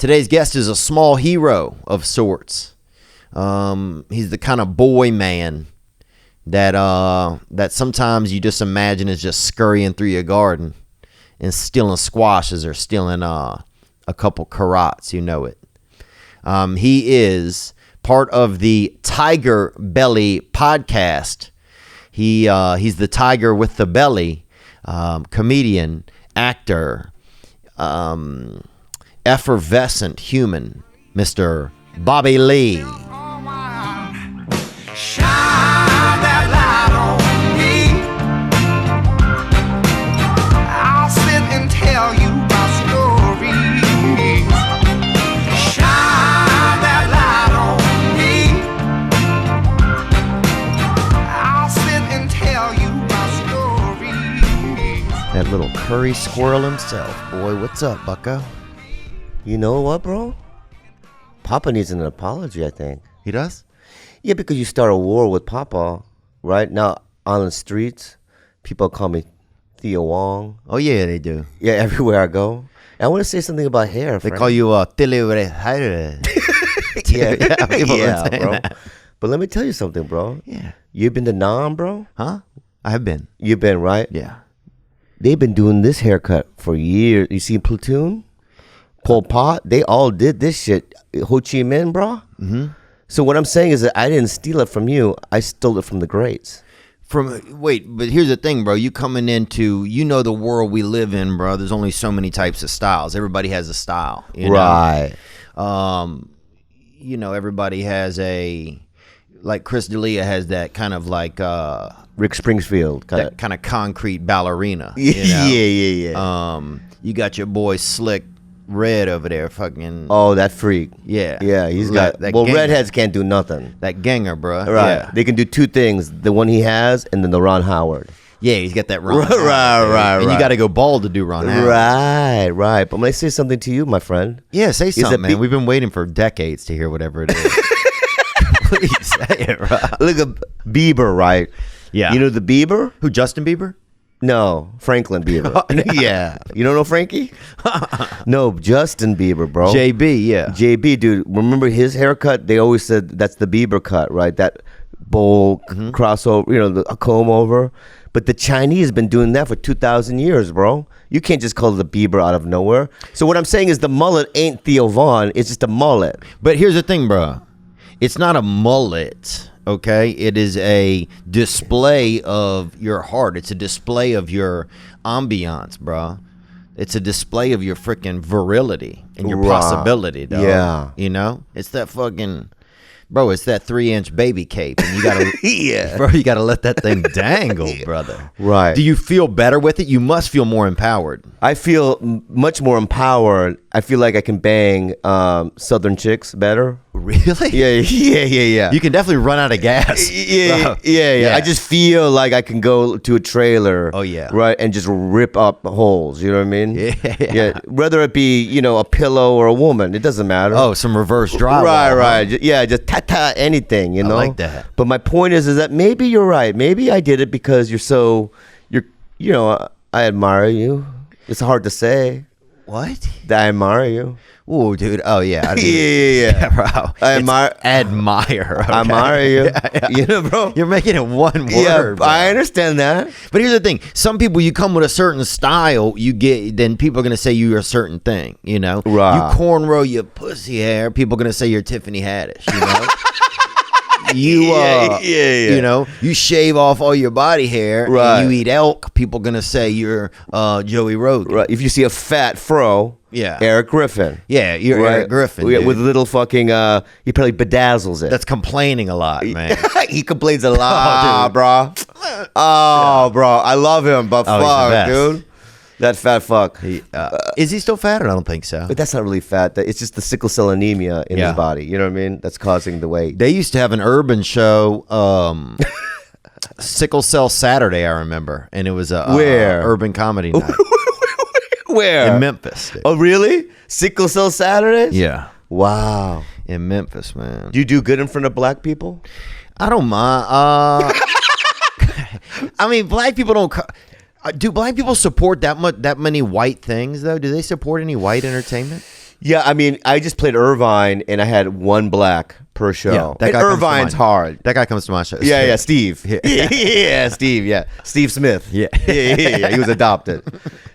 Today's guest is a small hero of sorts. He's the kind of boy man that sometimes you just imagine is just scurrying through your garden and stealing squashes or stealing a couple carrots. You know it. He is part of the Tiger Belly podcast. He's the tiger with the belly, comedian, actor, effervescent human, Mr. Bobby Lee. Shine that light on me. I'll sit and tell you my stories. Shine that light on me. I'll sit and tell you my stories. That little curry squirrel himself. Boy, what's up, bucko? You know what, bro? Papa needs an apology, I think. He does? Yeah, because you start a war with Papa, right? Now, on the streets, people call me Theo Wong. Oh, yeah, they do. Yeah, everywhere I go. And I want to say something about hair, They friend. call you Yeah, bro. That. But let me tell you something, bro. Yeah. You've been to Nam, bro? Huh? I have been. You've been, right? Yeah. They've been doing this haircut for years. You see Platoon? Pol Pot? They all did this shit. Ho Chi Minh, bro? Mm-hmm. So what I'm saying is that I didn't steal it from you. I stole it from the greats. But here's the thing, bro. You coming into, the world we live in, bro. There's only so many types of styles. Everybody has a style, right? Everybody has like Chris D'Elia has that kind of like Rick Springfield kind of concrete ballerina. Yeah. You got your boy Slick Red over there, fucking. Oh, that freak. Yeah, he's got. Well, ganger. redheads can't do nothing. That ganger, bro. Right. Yeah. They can do two things: the one he has, and then the Ron Howard. Yeah, he's got that Ron. Right. And you got to go bald to do Ron Howard. Right. But I'm gonna say something to you, my friend. Yeah, say something, man. We've been waiting for decades to hear whatever it is. Please say it, bro. Look at Bieber, right? Yeah. You know the Bieber? Who? Justin Bieber? No, Franklin Bieber. Oh, yeah. You don't know Frankie? No, Justin Bieber, bro. JB, yeah. JB, dude. Remember his haircut? They always said that's the Bieber cut, right? That bowl crossover, a comb over. But the Chinese have been doing that for 2,000 years, bro. You can't just call it the Bieber out of nowhere. So what I'm saying is the mullet ain't Theo Von. It's just a mullet. But here's the thing, bro. It's not a mullet. Okay, it is a display of your heart. It's a display of your ambiance, bro. It's a display of your freaking virility and your possibility, dog. Yeah. It's that fucking, bro, it's that 3-inch baby cape. And you gotta, yeah. Bro, you gotta let that thing dangle, brother. Right. Do you feel better with it? You must feel more empowered. I feel much more empowered. I feel like I can bang Southern chicks better. Really? Yeah. You can definitely run out of gas. Yeah. I just feel like I can go to a trailer. Oh, yeah. Right, and just rip up holes. You know what I mean? Yeah. Whether it be a pillow or a woman, it doesn't matter. Oh, some reverse drywall. Right. Huh? Just ta anything. I like that. But my point is that maybe you're right. Maybe I did it because I admire you. It's hard to say. What? That I admire you. Oh, dude. Oh, yeah. Yeah, bro. I admire. Okay? I admire you. Yeah. Bro. You're making it one word. Yeah, bro. I understand that. But here's the thing. Some people, you come with a certain style, then people are going to say you're a certain thing, Right. You cornrow your pussy hair, people are going to say you're Tiffany Haddish, You shave off all your body hair, right. And you eat elk, people are going to say you're Joey Rogan. Right. If you see a fat fro, yeah, Eric Griffin. Yeah, you're right. Eric Griffin. Yeah, with little fucking, he probably bedazzles it. That's complaining a lot, man. He complains a lot, bro. Bro. I love him, but fuck, dude. That fat fuck. Is he still fat? I don't think so. But that's not really fat. It's just the sickle cell anemia in his body. You know what I mean? That's causing the weight. They used to have an urban show, Sickle Cell Saturday, I remember. And it was a urban comedy night. Where? In Memphis. Dude. Oh, really? Sickle Cell Saturdays? Yeah. Wow. In Memphis, man. Do you do good in front of black people? I don't mind. I mean, black people don't... Do black people support that many white things, though? Do they support any white entertainment? Yeah, I mean, I just played Irvine, and I had one black per show. Yeah, that and guy comes to Irvine's mind. hard. That guy comes to my show. Yeah, Steve. Yeah. Yeah, Steve. Yeah, Steve Smith. Yeah. Yeah. He was adopted.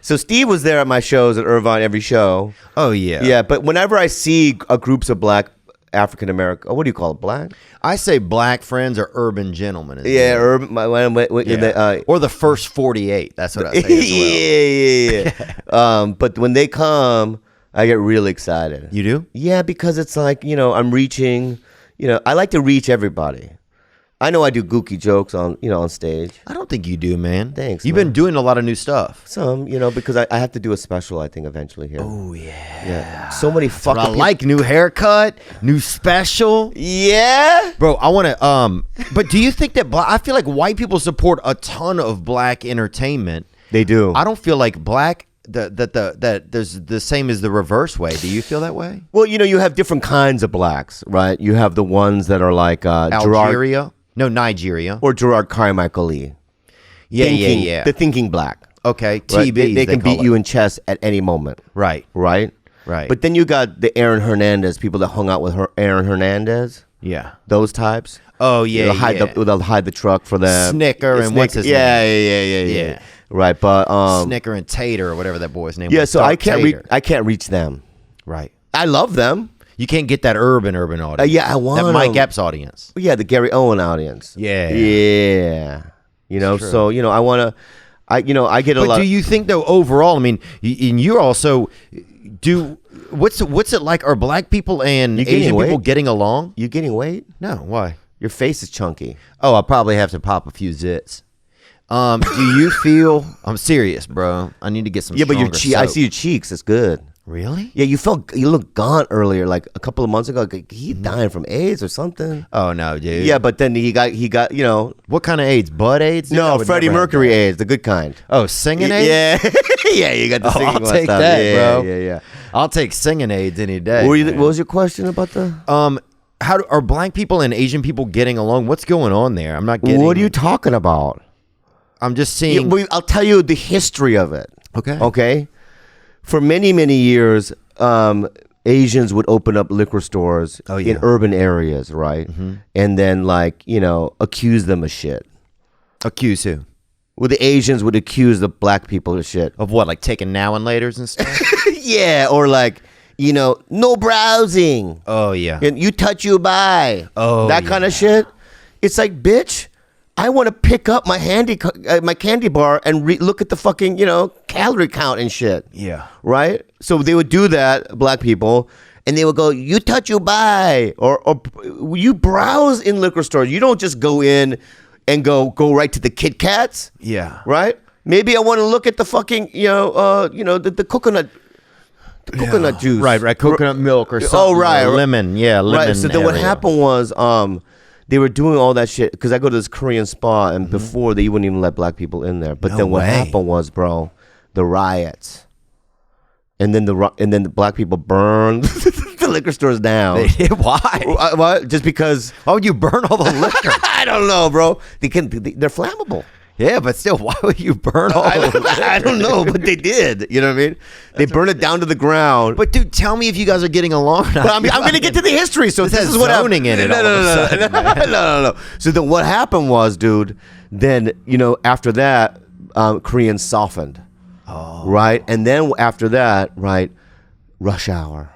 So Steve was there at my shows at Irvine every show. Oh yeah. Yeah, but whenever I see groups of black African American, what do you call it? Black? I say black friends are urban gentlemen. Yeah, urban. Or the first 48. That's what I say as well. Yeah. But when they come, I get really excited. You do? Yeah, because it's like, I'm reaching, I like to reach everybody. I know I do gooky jokes on stage. I don't think you do, man. Thanks, You've man. been doing a lot of new stuff. Some, because I have to do a special, I think, eventually here. Oh yeah. Yeah. So many But fucking I like new haircut, new special. Yeah. Bro, I want to but do you think that I feel like white people support a ton of black entertainment. They do. I don't feel like black that there's the same as the reverse way. Do you feel that way? Well, you have different kinds of blacks, right? You have the ones that are like Algeria? No, Nigeria. or Gerard Carmichael Lee. Yeah, Thinking- yeah. The thinking black. Okay, Right? TB. They can call beat it. you in chess at any moment, Right. right? Right. But then you got the Aaron Hernandez, people that hung out with Aaron Hernandez, Yeah. those types. Oh yeah. They'll hide the truck for them. Snicker and what's his yeah, name? Yeah. Yeah. Right, but Snicker and Tater or whatever that boy's name yeah. was. So I can't Tater. I can't reach them. Right. I love them. You can't get that urban audience. Yeah, I want that Mike them. Epps audience. Yeah, the Gary Owen audience. Yeah. Yeah. So I want to. I get a But lot. do you think though overall? I mean, and you're also what's it like? Are black people and You gaining Asian people weight? getting along? You getting weight? No. Why? Your face is chunky. Oh, I'll probably have to pop a few zits. Do you feel? I'm serious, bro. I need to get some. Yeah, but your stronger I soap. see your cheeks. It's good. Really? Yeah, you looked gaunt earlier, like a couple of months ago. Like he dying from AIDS or something. Oh no, dude. Yeah, but then he got What kind of AIDS? Butt AIDS? Dude, I no would Freddie never have Mercury that. AIDS, the good kind. Oh, singing AIDS? Yeah, yeah, you got the Oh, singing I'll one take stuff. that, yeah, bro. Yeah. I'll take singing AIDS any day. What was your question about the? Are black people and Asian people getting along? What's going on there? I'm not getting. What are you talking about? I'm just Yeah, seeing. I'll tell you the history of it. Okay. Okay. For many years, Asians would open up liquor stores in urban areas, right? Mm-hmm. And then accuse them of shit. Accuse who? Well, the Asians would accuse the black people of shit. Of what? Like taking now and laters and stuff? Yeah, or no browsing. Oh yeah. And you touch, you buy. Oh, that kind of shit. It's like, bitch, I want to pick up my my candy bar and look at the fucking calorie count and shit. Yeah. Right. So they would do that, black people, and they would go, "You touch, you buy," or you browse in liquor stores. You don't just go in and go right to the Kit Kats. Yeah. Right. Maybe I want to look at the fucking the coconut. The coconut juice. Right. Coconut milk or something. Oh, right. Or lemon. Yeah, lemon. Right. So then what area. happened was they were doing all that shit because I go to this Korean spa and before they wouldn't even let black people in there. But No then what way. happened was, bro, the riots. And then the black people burned the liquor stores down. Why? What? Just because Why would you burn all the liquor? I don't know, bro. They're flammable. Yeah, but still, why would you burn all the liquor? I don't know, but they did. You know what I mean? They burned it down to the ground. But dude, tell me if you guys are getting along. Or not. But I'm going to get to the history. So This this has is what zoning in it all of a sudden, man. No. So then what happened was, dude, then, after that, Koreans softened. Oh. Right? And then after that, right, Rush Hour.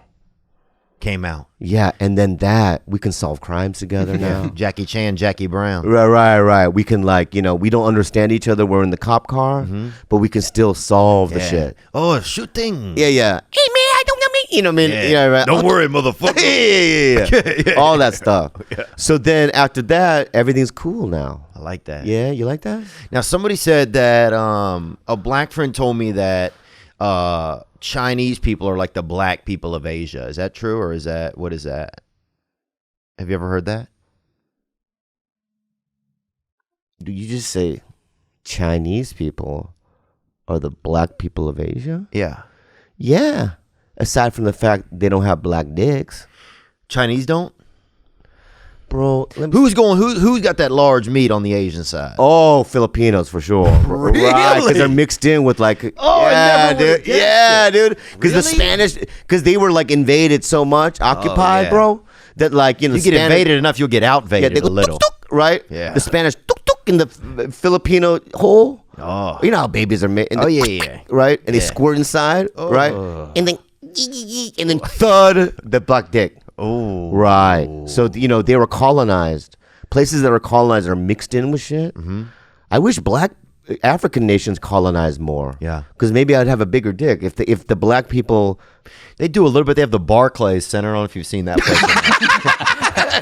Came out. Yeah, and then we can solve crimes together now. Jackie Chan, Jackie Brown. Right. We can we don't understand each other. We're in the cop car, but we can still solve the shit. Oh, shooting. Yeah. Hey man, I don't know me. You know what I mean? Yeah, right. Don't worry, motherfucker. Yeah. All that stuff. So then after that, everything's cool now. I like that. Yeah, you like that? Now somebody said that a black friend told me that Chinese people are like the black people of Asia. Is that true, or what is that? Have you ever heard that? Do you just say Chinese people are the black people of Asia? Yeah. Yeah. Aside from the fact they don't have black dicks. Chinese don't? bro. Who's got that large meat on the Asian side? Oh, Filipinos for sure. Really? Right, because they're mixed in with like, I never dude. would've guessed Yeah, it. dude. Because the Really? Spanish, because they were like invaded so much, occupied, yeah. bro, that like, you know, You get Spanish- invaded enough, you'll get outvaded they go a little. tuk, tuk, right? Yeah. The Spanish tuk tuk in the Filipino hole. Oh. You know how babies are made. Oh, yeah. Right? And they Yeah. squirt inside, right? And then thud the black dick. Oh. Right. So, you know, they were colonized. Places that were colonized are mixed in with shit. Mm-hmm. I wish black African nations colonized more. Yeah. Because maybe I'd have a bigger dick. If the black people... They do a little bit. They have the Barclays Center. I don't know if you've seen that place.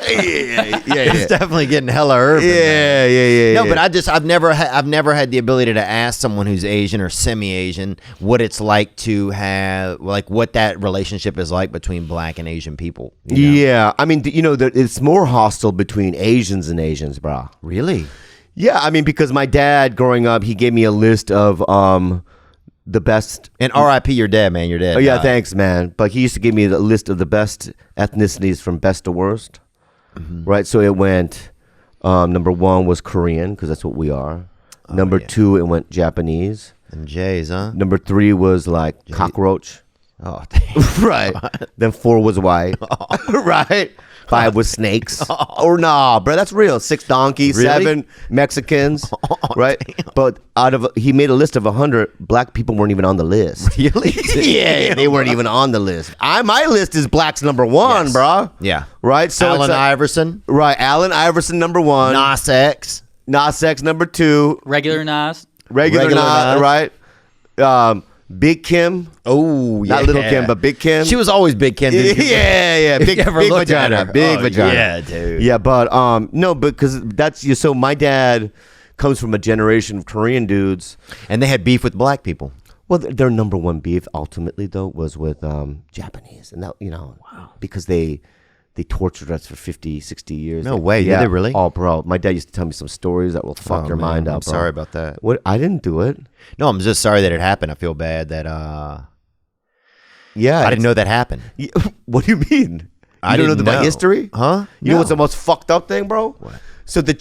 yeah. It's definitely getting hella urban. man. Yeah. No, but I've never had the ability to ask someone who's Asian or semi-Asian what it's like to have, like, what that relationship is like between black and Asian people. you know? Yeah. I mean, you know, it's more hostile between Asians and Asians, bro. Really? Yeah, I mean, because my dad, growing up, he gave me a list of the best... And R.I.P. your dad, man. Your dad. Oh, yeah, died. thanks, man. But he used to give me the list of the best ethnicities from best to worst. Mm-hmm. Right? So it went, number 1 was Korean, because that's what we are. Number 2, it went Japanese. Them Jays, huh? Number 3 was like cockroach. Oh, Right. Then 4 was white. Right. 5 was snakes. Or nah, bro, that's real. 6 donkeys, Really? 7 Mexicans. Right. But he made a list of 100. Black people weren't even on the list. Really? Yeah, they weren't even on the list. My list is blacks number 1, Yes. bro. Yeah. Right. So Allen it's like- Iverson, Right. Allen Iverson number 1. Nas X. Nas X number 2. Regular Nas. Regular Nas. Nas. Right. Big Kim. Oh, yeah. Not Little Kim, but Big Kim. She was always Big Kim. Yeah. If Big, you ever big looked at vagina. her. Big Oh, vagina. yeah, dude. Yeah, but no, because that's you. So my dad comes from a generation of Korean dudes. And they had beef with black people. Well, their number 1 beef ultimately though was with Japanese, and that because they tortured us for 50, 60 years. No way, did they really? Oh, bro, my dad used to tell me some stories that will fuck your mind up. I'm bro. sorry about that. What? I didn't do it. No, I'm just sorry that it happened. I feel bad that Yeah, I didn't know that happened. What do you mean? I You don't know didn't my know. history? Huh? You know what's No. the most fucked up thing, bro? What? So the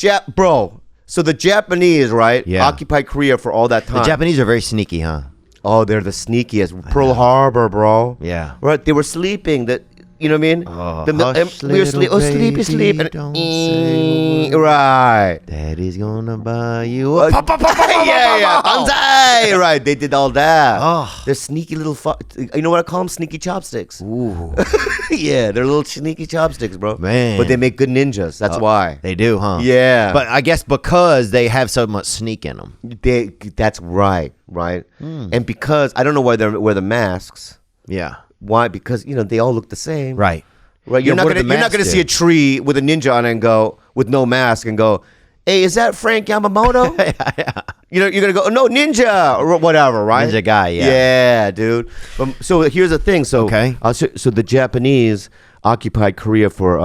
Japanese, right? Yeah. Occupied Korea for all that The time. Japanese are very sneaky, huh? Oh, they're the sneakiest. Pearl Harbor, bro. Yeah. Right. They were sleeping. You know what I mean? Oh, hush, We were little sleep. baby, And, don't say a word. right. Daddy's gonna buy you a Yeah. Banzai. Right. They did all that. Oh. They're sneaky little You know what I call them? Sneaky chopsticks. Ooh. Yeah, they're little sneaky chopsticks, bro. Man. But they make good ninjas. That's why. They do, huh? Yeah. But I guess because they have so much sneak in them. That's right. And because I don't know why they wear the masks. Yeah. Why? Because they all look the same. Right. Right. Yeah, You're not what do gonna the masks see a do? tree with a ninja on it and go with no mask and go, hey, is that Frank Yamamoto? yeah. You're gonna go, no, ninja or whatever, right? Ninja guy, yeah. Yeah, dude. So here's the thing. So Okay. So the Japanese occupied Korea for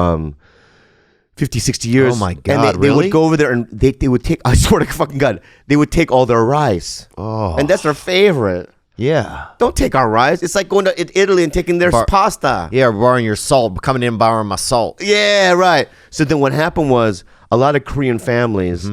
50, 60 years. Oh my And God, they really? would go over there and they would take, I swear to fucking God, they would take all their rice. Oh. And that's their favorite. Yeah. Don't take our rice. It's like going to Italy and taking their pasta. Yeah, borrowing your salt, coming in and borrowing my salt. Yeah, right. So then what happened was a lot of Korean families,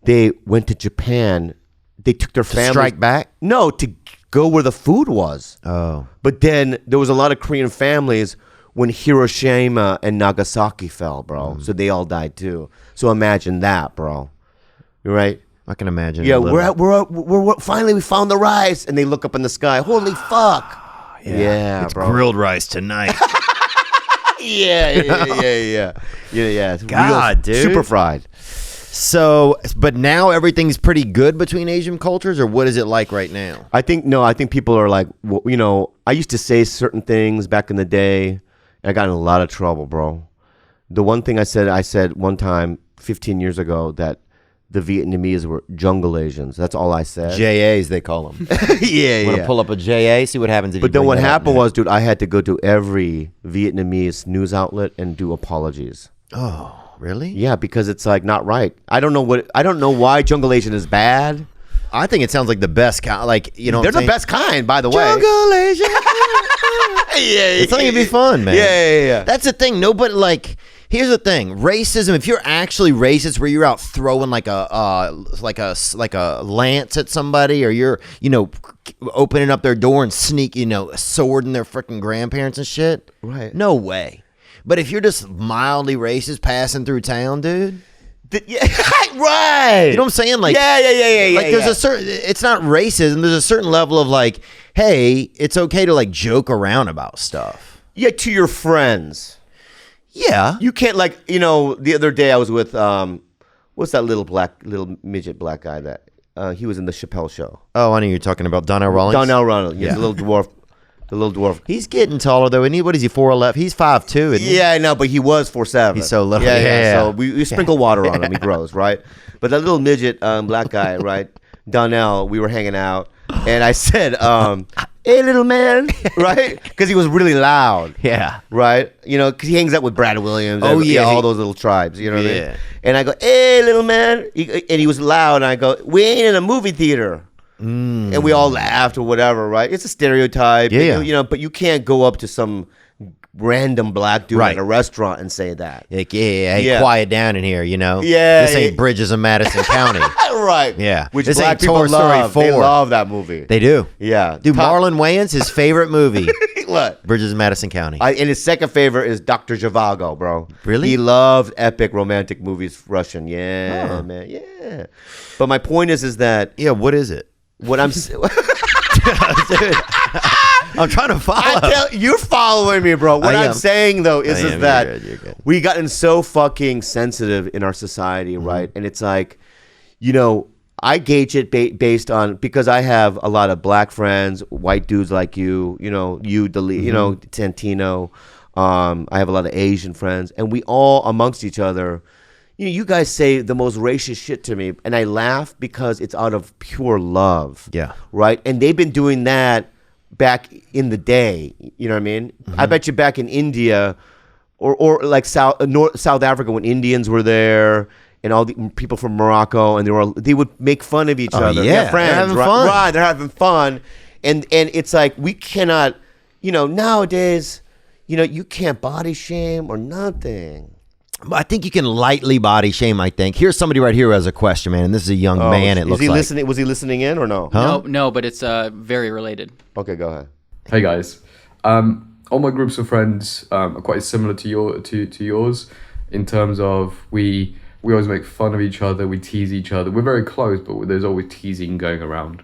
they went to Japan. They took their families. Strike back? No, to go where the food was. Oh. But then there was a lot of Korean families when Hiroshima and Nagasaki fell, bro. So they all died too. So imagine that, bro. You're right. I can imagine. Yeah, a little. we're finally we found the rice, and they look up in the sky. Holy fuck! Yeah, It's bro. grilled rice tonight. Yeah. It's God, dude. super fried. So, but now everything's pretty good between Asian cultures, or what is it like right now? I think people are like, well, I used to say certain things back in the day, and I got in a lot of trouble, bro. The one thing I said one time 15 years ago that the Vietnamese were jungle Asians. That's all I said. JAs, they call them. Yeah, Want to pull up a JA, see what happens if you But then bring what that up happened now. was, dude, I had to go to every Vietnamese news outlet and do apologies. Oh, really? Yeah, because it's like not right. I don't know why jungle Asian is bad. I think it sounds like the best kind. Like, you know, They're what I'm the saying? best kind, by the way. Jungle Asian. Yeah, It's only gonna be fun, man. Yeah. That's the thing. Nobody like Here's the thing: racism. If you're actually racist, where you're out throwing like a lance at somebody, or you're opening up their door and sneak a sword in their freaking grandparents and shit, Right. No way. But if you're just mildly racist passing through town, dude. Yeah, right. You know what I'm saying? Like, yeah. Like, there's a certain. It's not racism. There's a certain level of like, hey, it's okay to like joke around about stuff. Yeah, to your friends. Yeah. You can't the other day I was with what's that little midget black guy that he was in the Chappelle show. Oh, I know you're talking about Donnell Rawlings. Donnell Rawlings. Yeah. He's a little dwarf. The little dwarf. He's getting taller though. And what is he? 4'11"? He's 5'2". Isn't he? Yeah, I know, but he was 4'7". He's so little. Yeah. So we sprinkle water on him. He grows, right? But that little midget black guy, right? Donnell, we were hanging out, and I said, "Hey, little man," right? Because he was really loud. Yeah. Right? Because he hangs out with Brad Williams. Oh, yeah. All those little tribes. You know what I Yeah. mean? And I go, "Hey, little man," and he was loud. And I go, "We ain't in a movie theater." And we all laughed or whatever, right? It's a stereotype. Yeah. But you can't go up to some random black dude Right. at a restaurant and say that. Like, hey, Yeah. quiet down in here, Yeah, This ain't yeah. Bridges of Madison County. Right. Yeah. Which This black ain't people Toy Story love. 4. They love that movie. They do. Yeah. Dude, Marlon Wayans, his favorite movie, What? Bridges of Madison County. And his second favorite is Dr. Zhivago, bro. Really? He loved epic romantic movies, Russian. Yeah, Huh. man. Yeah. But my point is that Yeah, what is it? what I'm I'm trying to follow. you're following me, bro. What I I'm am. saying though is You're that good, you're good. we gotten so fucking sensitive in our society, right? And it's like, I gauge it based on, because I have a lot of black friends, white dudes like you, Tantino. I have a lot of Asian friends, and we all amongst each other. You guys say the most racist shit to me, and I laugh because it's out of pure love. Yeah. Right? And they've been doing that back in the day. You know what I mean? I bet you back in India or like South Africa, when Indians were there and all the people from Morocco, and they would make fun of each other. Yeah. Friends, They're having right? fun. Right, they're having fun. And it's like, we cannot, nowadays, you can't body shame or nothing. I think you can lightly body shame, I think. Here's somebody right here who has a question, man. And this is a young man, it looks like. Listening? Was he listening in or no? Huh? No, but it's very related. Okay, go ahead. Hey guys, all my groups of friends are quite similar to yours in terms of we always make fun of each other, we tease each other. We're very close, but there's always teasing going around.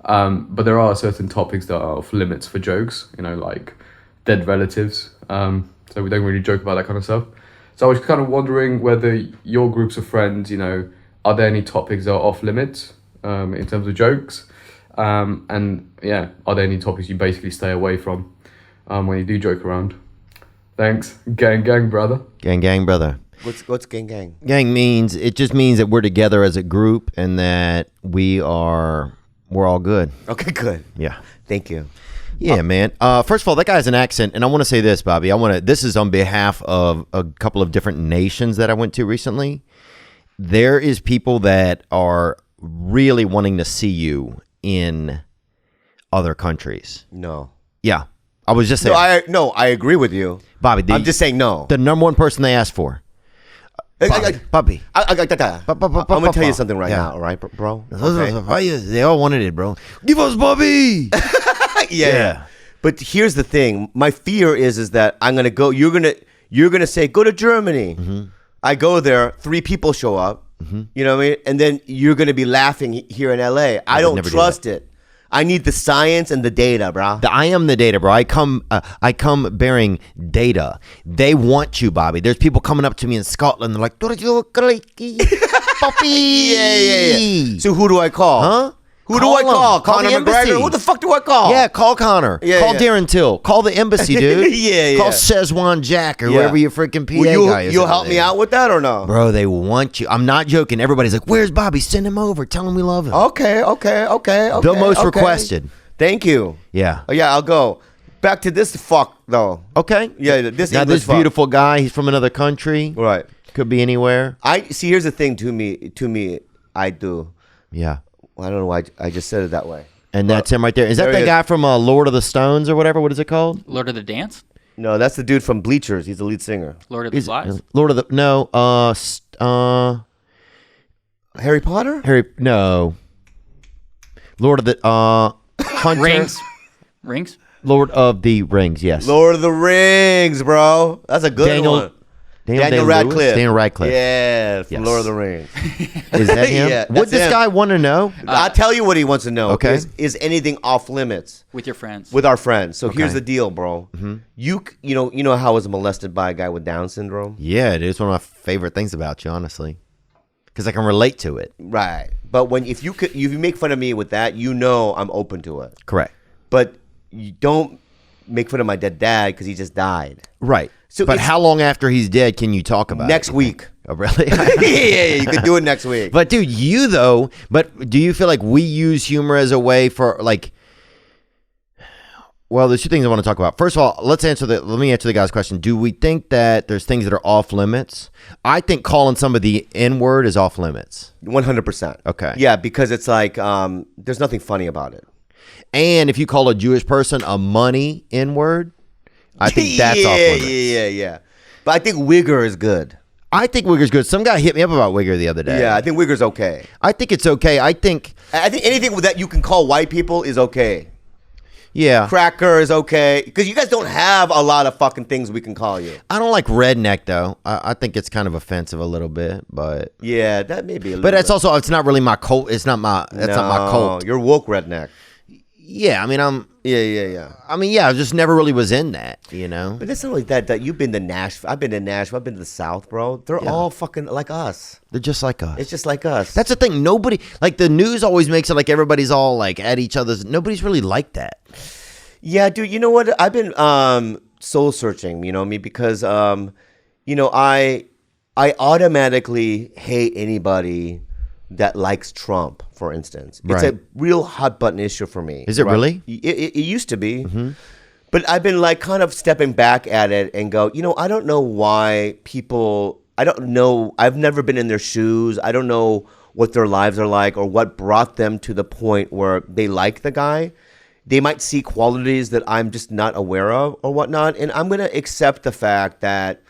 But there are certain topics that are off limits for jokes, like dead relatives. So we don't really joke about that kind of stuff. So I was kind of wondering whether your groups of friends, are there any topics that are off limits in terms of jokes? And yeah, are there any topics you basically stay away from when you do joke around? Thanks. Gang, brother. Gang, brother. What's gang gang? It just means that we're together as a group and that we're all good. Okay, good. Yeah. Thank you. Yeah, man. First of all, that guy has an accent, and I want to say this, Bobby. This is on behalf of a couple of different nations that I went to recently. There is people that are really wanting to see you in other countries. No. Yeah. I was just saying. I agree with you. Bobby, I'm just saying no. The number one person they asked for. Bobby. I'm going to tell you something right now, all right, bro? Okay. They all wanted it, bro. Give us Bobby. Yeah. But here's the thing. My fear is that I'm gonna go. You're gonna say go to Germany. Mm-hmm. I go there. 3 people show up. Mm-hmm. You know what I mean? And then you're gonna be laughing here in LA. I don't trust it. I need the science and the data, bro. I am the data, bro. I come bearing data. They want you, Bobby. There's people coming up to me in Scotland. They're like, Poppy. Yeah. So who do I call? Huh? Who do I call? Call Conor the embassy. McGregor? Who the fuck do I call? Yeah, call Connor. Yeah, call yeah. Darren Till. Call the embassy, dude. Yeah. Call Szechuan Jack or Yeah. whatever your freaking PA guy is. You'll over help me there. out with that or no? Bro, they want you. I'm not joking. Everybody's like, where's Bobby? Send him over. Tell him we love him. Okay. The most requested. Thank you. Yeah. Oh, yeah, I'll go. Back to this fuck, though. Okay. Yeah, this Now, English this fuck. beautiful guy, he's from another country. Right. Could be anywhere. I see. Here's the thing. To me, I do. Yeah. I don't know why I just said it that way. And that's him right there. Is that there the he guy from Lord of the Stones or whatever? What is it called? Lord of the Dance? No, that's the dude from Bleachers. He's the lead singer. Lord of the Flies. Lord of the Harry Potter? No. Lord of the Hunter. Rings. Lord of the Rings. Yes. Lord of the Rings, bro. That's a good one. Daniel Radcliffe. Daniel Radcliffe. Yeah, from Yes. Lord of the Rings. Is that him? Yeah, What that's this him. guy want to know? I'll tell you what he wants to know. Okay. Is anything off limits With your friends. with our friends? So here's Okay. the deal, bro. You know how I was molested by a guy with Down syndrome? Yeah, dude, it's one of my favorite things about you, honestly, because I can relate to it. Right. But if you make fun of me with that, I'm open to it. Correct. But you don't make fun of my dead dad because he just died. Right. So but it's- how long after he's dead can you talk about Next it? week. Oh, really? yeah, you could do it next week. But dude, do you feel like we use humor as a way for like? Well, there's two things I want to talk about. First of all, let me answer the guy's question. Do we think that there's things that are off limits? I think calling somebody the N-word is off limits. 100%. Okay. Yeah, because it's like there's nothing funny about it. And if you call a Jewish person a money N-word, I think that's off limits. Yeah. But I think Wigger is good. I think Wigger's good. Some guy hit me up about Wigger the other day. Yeah, I think Wigger's okay. I think it's okay. I think anything that you can call white people is okay. yeah. Cracker is okay. Because you guys don't have a lot of fucking things we can call you. I don't like redneck though. I think it's kind of offensive a little bit, but Yeah, that may be a little but it's bit. also it's not really my cult. It's not my not my cult. You're woke redneck. Yeah, I mean Yeah. I just never really was in that, you know. But it's not like that you've been to Nashville. I've been to Nashville. I've been to the South, bro. They're all fucking like us. They're just like us. It's just like us. That's the thing. Nobody like the news always makes it like everybody's all like at each other's. Nobody's really like that. Yeah, dude. You know what? I've been soul searching. You know me because I automatically hate anybody that likes Trump, for instance. It's Right. a real hot button issue for me. Is it really? It used to be. But I've been like kind of stepping back at it and go, I don't know why people, I don't know, I've never been in their shoes. I don't know what their lives are like or what brought them to the point where they like the guy. They might see qualities that I'm just not aware of or whatnot. And I'm going to accept the fact that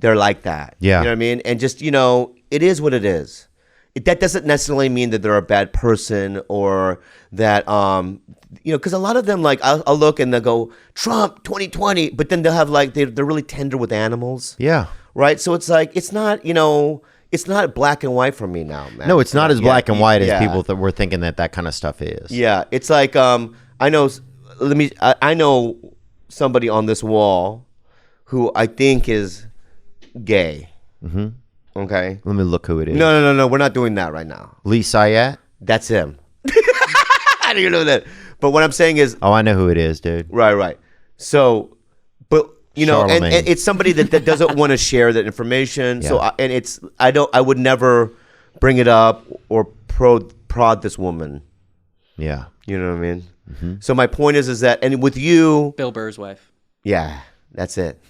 they're like that. Yeah. You know what I mean? And just, it is what it is. That doesn't necessarily mean that they're a bad person or that, because a lot of them, like, I'll look and they'll go, Trump 2020, but then they'll have, like, they're really tender with animals. Yeah. Right? So it's like, it's not, it's not black and white for me now, man. No, it's not as black and white as yeah. people that were thinking that kind of stuff is. Yeah. It's like, I know somebody on this wall who I think is gay. Mm-hmm. Okay. Let me look who it is. No. We're not doing that right now. Lee Sayat? That's him. I didn't know that. But what I'm saying is, Oh, I know who it is, dude. right. So, but and Charlemagne. it's somebody that doesn't want to share that information. Yeah. So, I would never bring it up or prod this woman. Yeah. You know what I mean? Mm-hmm. So my point is that, and with you, Bill Burr's wife. yeah, that's it.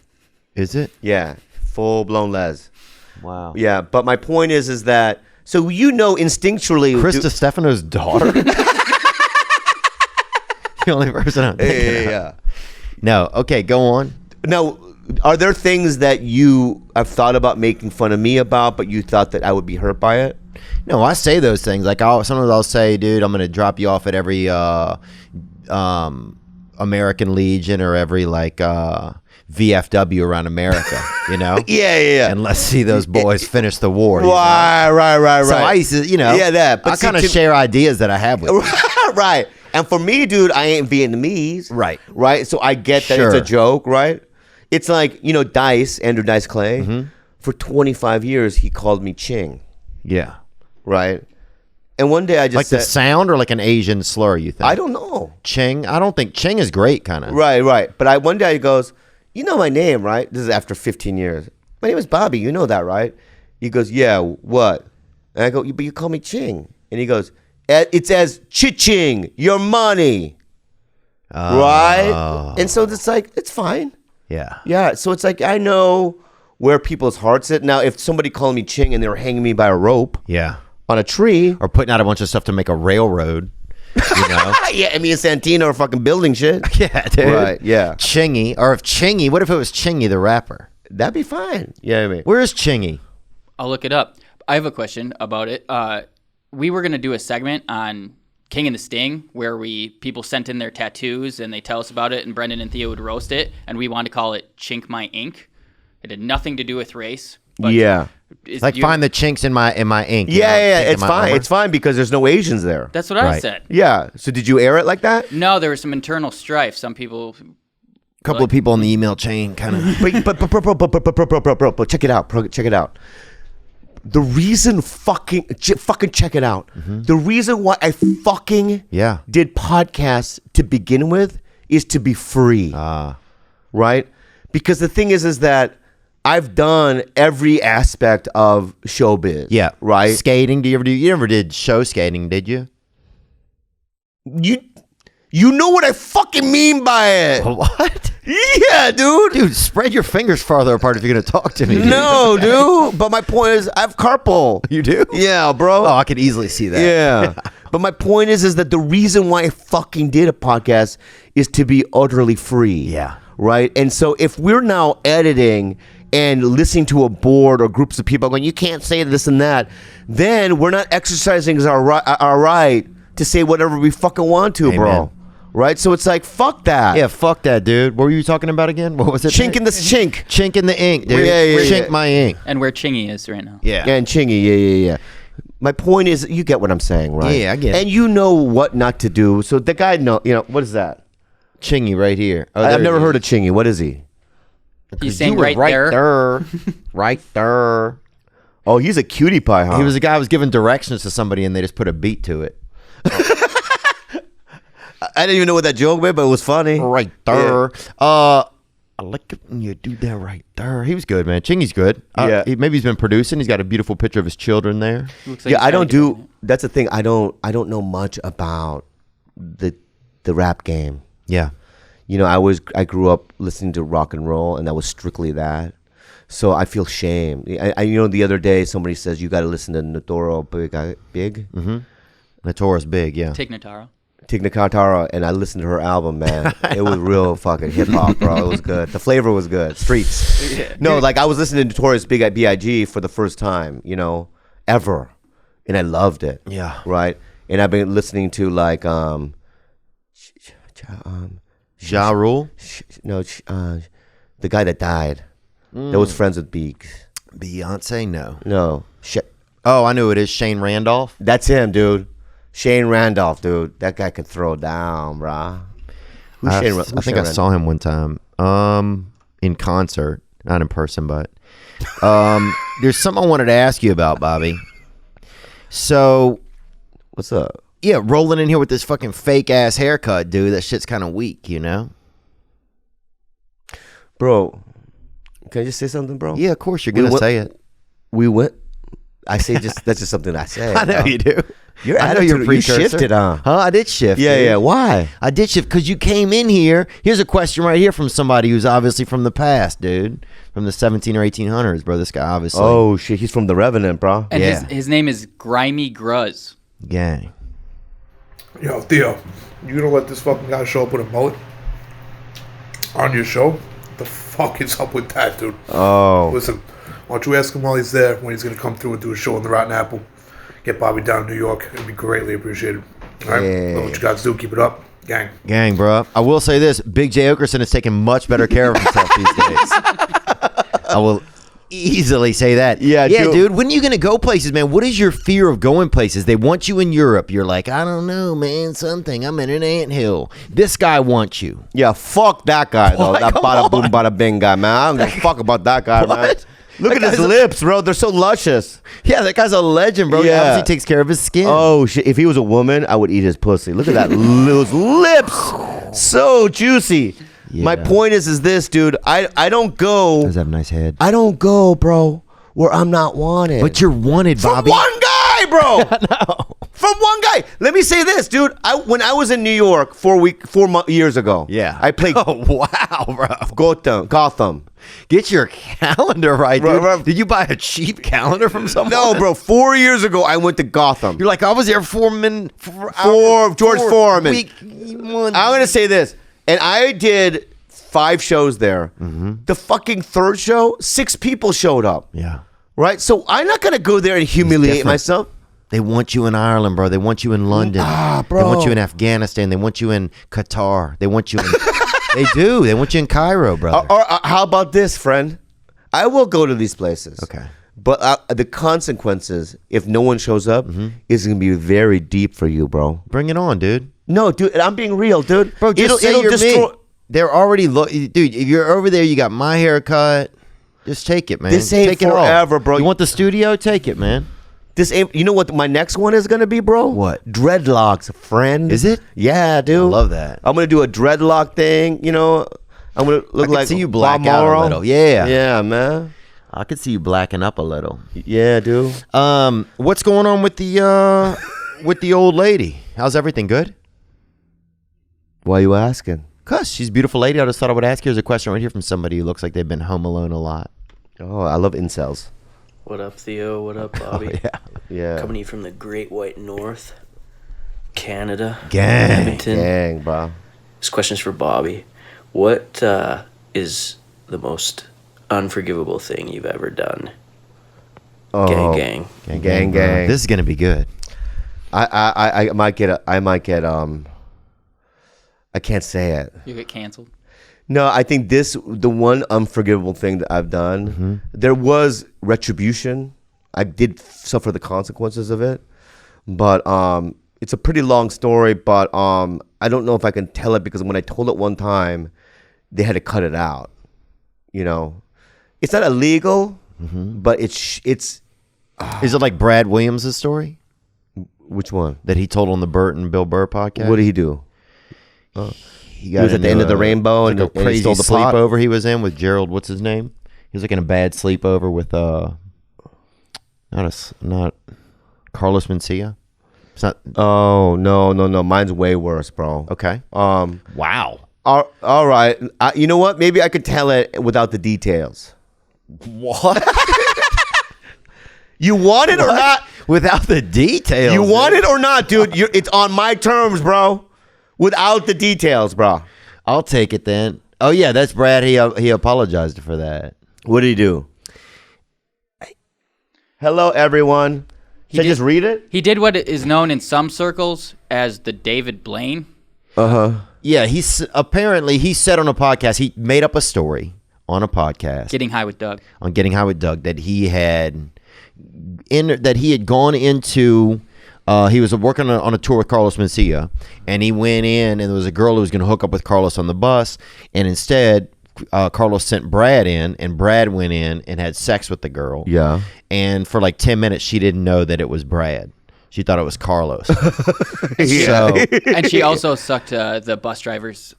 Is it? Yeah, full blown les. Wow. Yeah, but my point is that so instinctually, Krista Stefano's daughter? The only person I'm thinking of. yeah. No. Okay, go on. Now, are there things that you have thought about making fun of me about, but you thought that I would be hurt by it? No, I say those things. Like sometimes I'll say, dude, I'm gonna drop you off at every American Legion or every VFW around America, Yeah. And let's see those boys finish the war. Right. So I used to, Yeah, that. But I see, kind of share ideas that I have with you. right. And for me, dude, I ain't Vietnamese. Right. So I get that Sure. it's a joke, right? It's like, Dice, Andrew Dice Clay, Mm-hmm. for 25 years, he called me Ching, Yeah. right? And one day I just Like said, the sound or like an Asian slur, you think? I don't know. Ching? I don't think Ching is great, kind of. Right. But one day he goes, you know my name, right? This is after 15 years. My name is Bobby. You know that, right? He goes, yeah, what? And I go, but you call me Ching. And he goes, it's as Chi-Ching, your money. Right? And so it's like, it's fine. Yeah. Yeah. So it's like, I know where people's hearts at. Now, if somebody called me Ching and they were hanging me by a rope Yeah. on a tree. Or putting out a bunch of stuff to make a railroad. You know? Yeah, me and Santino are fucking building shit. Yeah, dude. Right, yeah. Chingy, or if Chingy, what if it was Chingy the rapper? That'd be fine. Yeah, I mean. Where is Chingy? I'll look it up. I have a question about it. We were gonna do a segment on King and the Sting where people sent in their tattoos and they tell us about it, and Brendan and Theo would roast it, and we wanted to call it Chink My Ink. It had nothing to do with race. But Find the chinks in my ink. Yeah, it's fine. It's fine because there's no Asians there. That's what I said. Yeah. So did you air it like that? No, there was some internal strife. Some people. A couple of people in the email chain kind of. Bro, check it out. Check it out. The reason fucking check it out. Mm-hmm. The reason why I fucking did podcasts to begin with is to be free. Right? Because the thing is that I've done every aspect of showbiz. Yeah. Right? Skating. You never did show skating, did you? You know what I fucking mean by it. What? Yeah, dude. Dude, spread your fingers farther apart if you're going to talk to me. Dude. No, dude. But my point is, I have carpal. You do? Yeah, bro. Oh, I could easily see that. Yeah. But my point is that the reason why I fucking did a podcast is to be utterly free. Yeah. Right? And so if we're now editing and listening to a board or groups of people going, you can't say this and that, then we're not exercising our right to say whatever we fucking want to, bro. Right? So it's like, fuck that. Yeah, fuck that, dude. What were you talking about again? What was it? Chink in the chink. Chink in the ink, dude. Yeah, Chink my ink. And where Chingy is right now. Yeah. And Chingy, yeah. My point is, you get what I'm saying, right? Yeah, I get it. And you know what not to do. So the guy what is that? Chingy right here. Oh, I've never heard of Chingy. What is he? He's saying You were right there. Right there. Oh, he's a cutie pie, huh? He was a guy who was giving directions to somebody and they just put a beat to it. I didn't even know what that joke meant, but it was funny. Right there. I like it when you do that right there. He was good, man. Chingy's good. Yeah. Maybe he's been producing. He's got a beautiful picture of his children there. Looks like Yeah, he's I don't trying to do. That's the thing. I don't know much about the rap game. Yeah. You know, I grew up listening to rock and roll, and that was strictly that. So I feel shame. The other day somebody says you got to listen to Notoro Big. Mm-hmm. Notorious Big, yeah. Tig Notaro. Tig Notaro, and I listened to her album, man. It was real fucking hip hop, bro. It was good. The flavor was good. Streets. Yeah. No, like I was listening to Notorious Big at BIG for the first time, ever, and I loved it. Yeah. Right. And I've been listening to like Ja Rule? The guy that died. That was friends with Beaks. Beyonce? No. No. Oh, I know who it is. Shane Randolph. That's him, dude. Shane Randolph, dude. That guy could throw down, brah. I think I saw him one time in concert. Not in person, but there's something I wanted to ask you about, Bobby. So, what's up? Yeah, rolling in here with this fucking fake ass haircut, dude. That shit's kind of weak, Bro, can I just say something, bro? Yeah, of course you're gonna say it. We went. I say that's just something I say. I know you do. I know you shifted, huh? I did shift. Yeah, dude. yeah. Why? I did shift because you came in here. Here's a question right here from somebody who's obviously from the past, dude, from the 17 or 1800s, bro. This guy obviously. Oh shit, he's from the Revenant, bro. And his name is Grimy Gruz. Gang. Yo, Theo, you gonna let this fucking guy show up with a mullet on your show? What the fuck is up with that, dude? Oh. Listen, why don't you ask him while he's there when he's gonna come through and do a show in the Rotten Apple? Get Bobby down to New York. It'd be greatly appreciated. All right? Yeah. Love what you guys do. Keep it up. Gang. Gang, bro. I will say this. Big J. Okerson is taking much better care of himself these days. I will easily say that. Yeah, dude. When are you going to go places, man? What is your fear of going places? They want you in Europe. You're like, I don't know, man. Something. I'm in an anthill. This guy wants you. Yeah, fuck that guy, though. What? That Come bada on. boom, bada bing guy, man. I don't give a fuck about that guy, man. What? Look That at his guy's a- lips, bro. They're so luscious. Yeah, that guy's a legend, bro. He Yeah. obviously takes care of his skin. Oh, shit. If he was a woman, I would eat his pussy. Look at that. Those lips. So juicy. Yeah. My point is this, dude. I don't go. Does have a nice head. I don't go, bro, where I'm not wanted. But you're wanted, From Bobby. one guy, bro. No. From one guy. Let me say this, dude. When I was in New York 4 years ago. Yeah. I played Oh, wow, bro. Gotham. Get your calendar right, dude. Bro. Did you buy a cheap calendar from someone? No, bro. 4 years ago, I went to Gotham. You're like, I was there for George Foreman. I'm I'm going to say this. And I did 5 shows there. The fucking third show, 6 people showed up. Yeah. Right? So I'm not going to go there and humiliate different. myself. They want you in Ireland, bro. They want you in London. Bro. They want you in Afghanistan. They want you in Qatar. They want you in... They do. They want you in Cairo, brother. Or how about this, friend? I will go to these places. Okay. But the consequences, if no one shows up, is going to be very deep for you, bro. Bring it on, dude. No, dude, I'm being real, dude. Bro, just say you're me. They're already... Dude, if you're over there, you got my haircut. Just take it, man. This ain't take it all. forever, bro. You want the studio? Take it, man. This ain't. You know what my next one is going to be, bro? What? Dreadlocks, friend. Is it? Yeah, dude. I love that. I'm going to do a dreadlock thing, you know. I'm going to look like I can see you black Bob out a Morrow. little. Yeah. Yeah, man. I could see you blacking up a little. Yeah, dude. What's going on with the old lady? How's everything good? Why are you asking? Cause she's a beautiful lady. I just thought I would ask. Here's a question right here from somebody who looks like they've been home alone a lot. Oh, I love incels. What up, Theo? What up, Bobby? Yeah. Coming to you from the Great White North, Canada, Gang. Edmonton. Dang, bro. This question's for Bobby. What is the most unforgivable thing you've ever done? Oh, Gang. Gang. This is gonna be good. I might get I can't say it. You get canceled. No, I think the one unforgivable thing that I've done, there was retribution. I did suffer the consequences of it, but it's a pretty long story, but I don't know if I can tell it because when I told it one time, they had to cut it out. You know, it's not illegal, but it's Is it like Brad Williams' story which one? that he told on the Burt and Bill Burr podcast? What did he do? He He was at the end of the rainbow like and a he crazy stole the pot? sleepover he was in with Gerald. What's his name? He was like in a bad sleepover with not Carlos Mencia. It's not Oh no! Mine's way worse, bro. okay. Wow. All right. You know what? Maybe I could tell it without the details. What? You want it or not? Without the details. You want it or not, dude? It's on my terms, bro. Without the details, bro. I'll take it then. Oh yeah, that's Brad. He apologized for that. What did he do? Hello, everyone. Should I just read it? He did what is known in some circles as the David Blaine. Yeah, he said on a podcast, he made up a story on a podcast Getting High with Doug. on Getting High with Doug that he had gone into. He was working on a tour with Carlos Mencia, and he went in, and there was a girl who was going to hook up with Carlos on the bus, and instead, Carlos sent Brad in, and Brad went in and had sex with the girl. Yeah. And for like 10 minutes, she didn't know that it was Brad. She thought it was Carlos. Yeah. So And she also sucked the bus drivers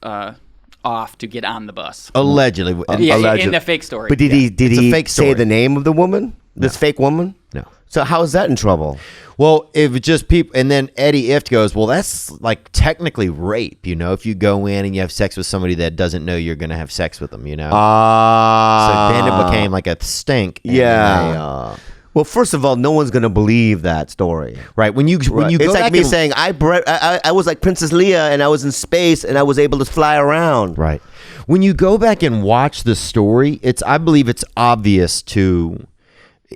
off to get on the bus. allegedly, Yeah, alleged- in the fake story. But did It's a he fake say story. the name of the woman? This fake woman? no. So how is that in trouble? Well, it was just people, and then Eddie Ift goes, well, that's like technically rape, you know, if you go in and you have sex with somebody that doesn't know you're going to have sex with them, you know. So then it became like a stink. And Yeah. Well, first of all, no one's gonna believe that story. right. When you It's go like back me and- saying I was like Princess Leia and I was in space and I was able to fly around. right. When you go back and watch the story, I believe it's obvious to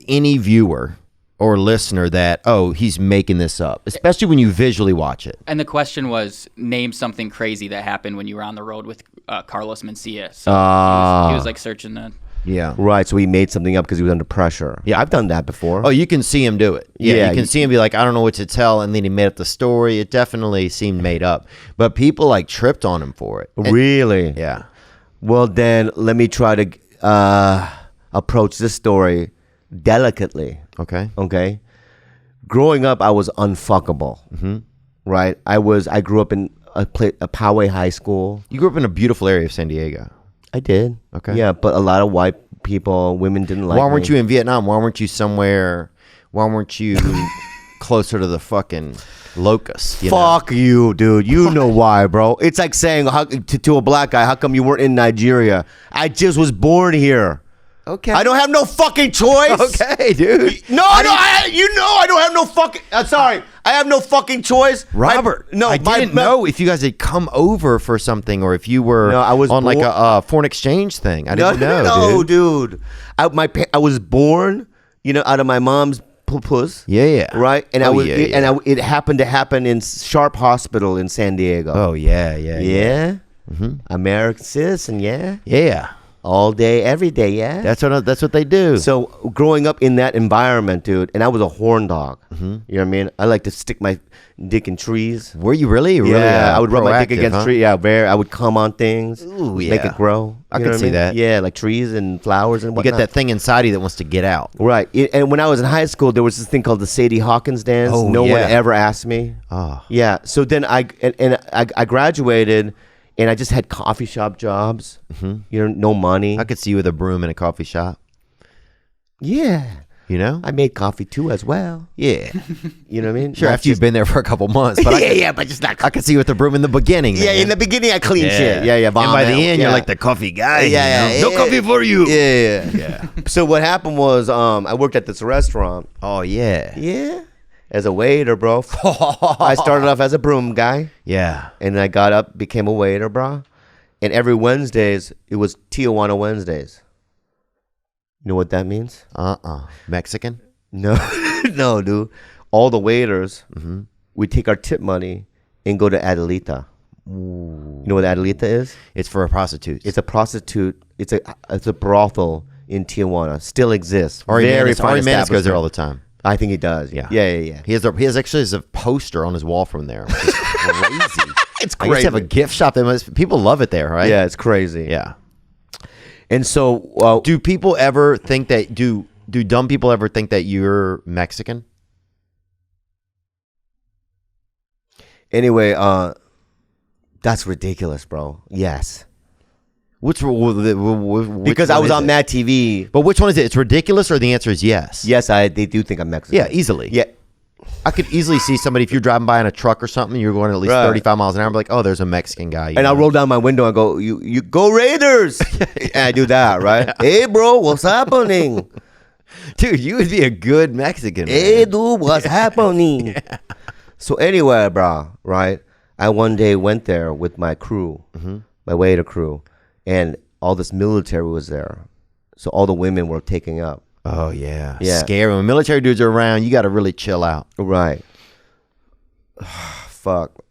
any viewer or listener that, oh, he's making this up, especially when you visually watch it. And the question was, name something crazy that happened when you were on the road with Carlos Mencia. So he was like searching the... Yeah. Right, so he made something up because he was under pressure. Yeah, I've done that before. Oh, you can see him do it. Yeah, you can see him be like, I don't know what to tell, and then he made up the story. It definitely seemed made up, but people like tripped on him for it. And- Really? yeah. Well, then let me try to approach this story delicately. Okay. Okay. Growing up, I was unfuckable. Right. I grew up in a Poway High School. You grew up in a beautiful area of San Diego. I did. Okay. Yeah, but a lot of white people, women didn't like Why weren't me. you in Vietnam? Why weren't you somewhere? Why weren't you closer to the fucking locust. Fuck you, dude. You know why, bro? It's like saying to a black guy, how come you weren't in Nigeria? I just was born here. Okay. I don't have no fucking choice. Okay, dude. I don't have no fucking. Sorry, I have no fucking choice, Robert. I didn't know if you guys had come over for something or if you were on like a foreign exchange thing. I didn't know. No, dude. I was born, out of my mom's puss. Yeah. Right, and it happened to happen in Sharp Hospital in San Diego. Oh yeah. Mm-hmm. American citizen. Yeah. All day, every day, yeah. That's what they do. So growing up in that environment, dude, and I was a horn dog. Mm-hmm. You know what I mean? I like to stick my dick in trees. Were you really? Yeah, I would rub my dick against trees. Yeah, I would come on things, make it grow. I could see that. Yeah, like trees and flowers and whatnot. You get that thing inside you that wants to get out. Right. And when I was in high school, there was this thing called the Sadie Hawkins dance. No one ever asked me. Oh. Yeah. So then I graduated. And I just had coffee shop jobs, no money. I could see you with a broom in a coffee shop. Yeah. I made coffee too as well. Yeah. You know what I mean? Sure, after you've been there for a couple months. But but just not. I could see you with the broom in the beginning. Yeah, man. in the beginning I clean shit. Yeah. And by the end, you're like the coffee guy. Yeah. No coffee for you. Yeah. So what happened was I worked at this restaurant. Oh, yeah. Yeah. As a waiter, bro. I started off as a broom guy. Yeah. And then I got up, became a waiter, bro. And every Wednesdays, it was Tijuana Wednesdays. You know what that means? Mexican? No, no, dude. All the waiters, we take our tip money and go to Adelita. Ooh. You know what Adelita is? It's for a prostitute. It's a prostitute. It's a brothel in Tijuana. Still exists. Ari Menace goes there all the time. I think he does. Yeah. He has actually a poster on his wall from there, which is crazy. It's I crazy. used to have a gift shop. People love it there, right? Yeah, it's crazy. Yeah. And so, do people ever think that? Do dumb people ever think that you're Mexican? Anyway, that's ridiculous, bro. Yes. Because I was on Mad TV. But which one is it? It's ridiculous, or the answer is yes? Yes, they do think I'm Mexican. Yeah, easily. Yeah. I could easily see somebody, if you're driving by in a truck or something, you're going at least 35 miles an hour, I'm like, oh, there's a Mexican guy. And I'll roll down my window and go, you go Raiders. And I do that, right? Hey, bro, what's happening? Dude, you would be a good Mexican. Hey, dude, what's happening? Yeah. So anyway, bro, right? I one day went there with my crew, my waiter crew, and all this military was there. So all the women were taking up. Oh, yeah. Scary. When military dudes are around, you got to really chill out. Right. Fuck.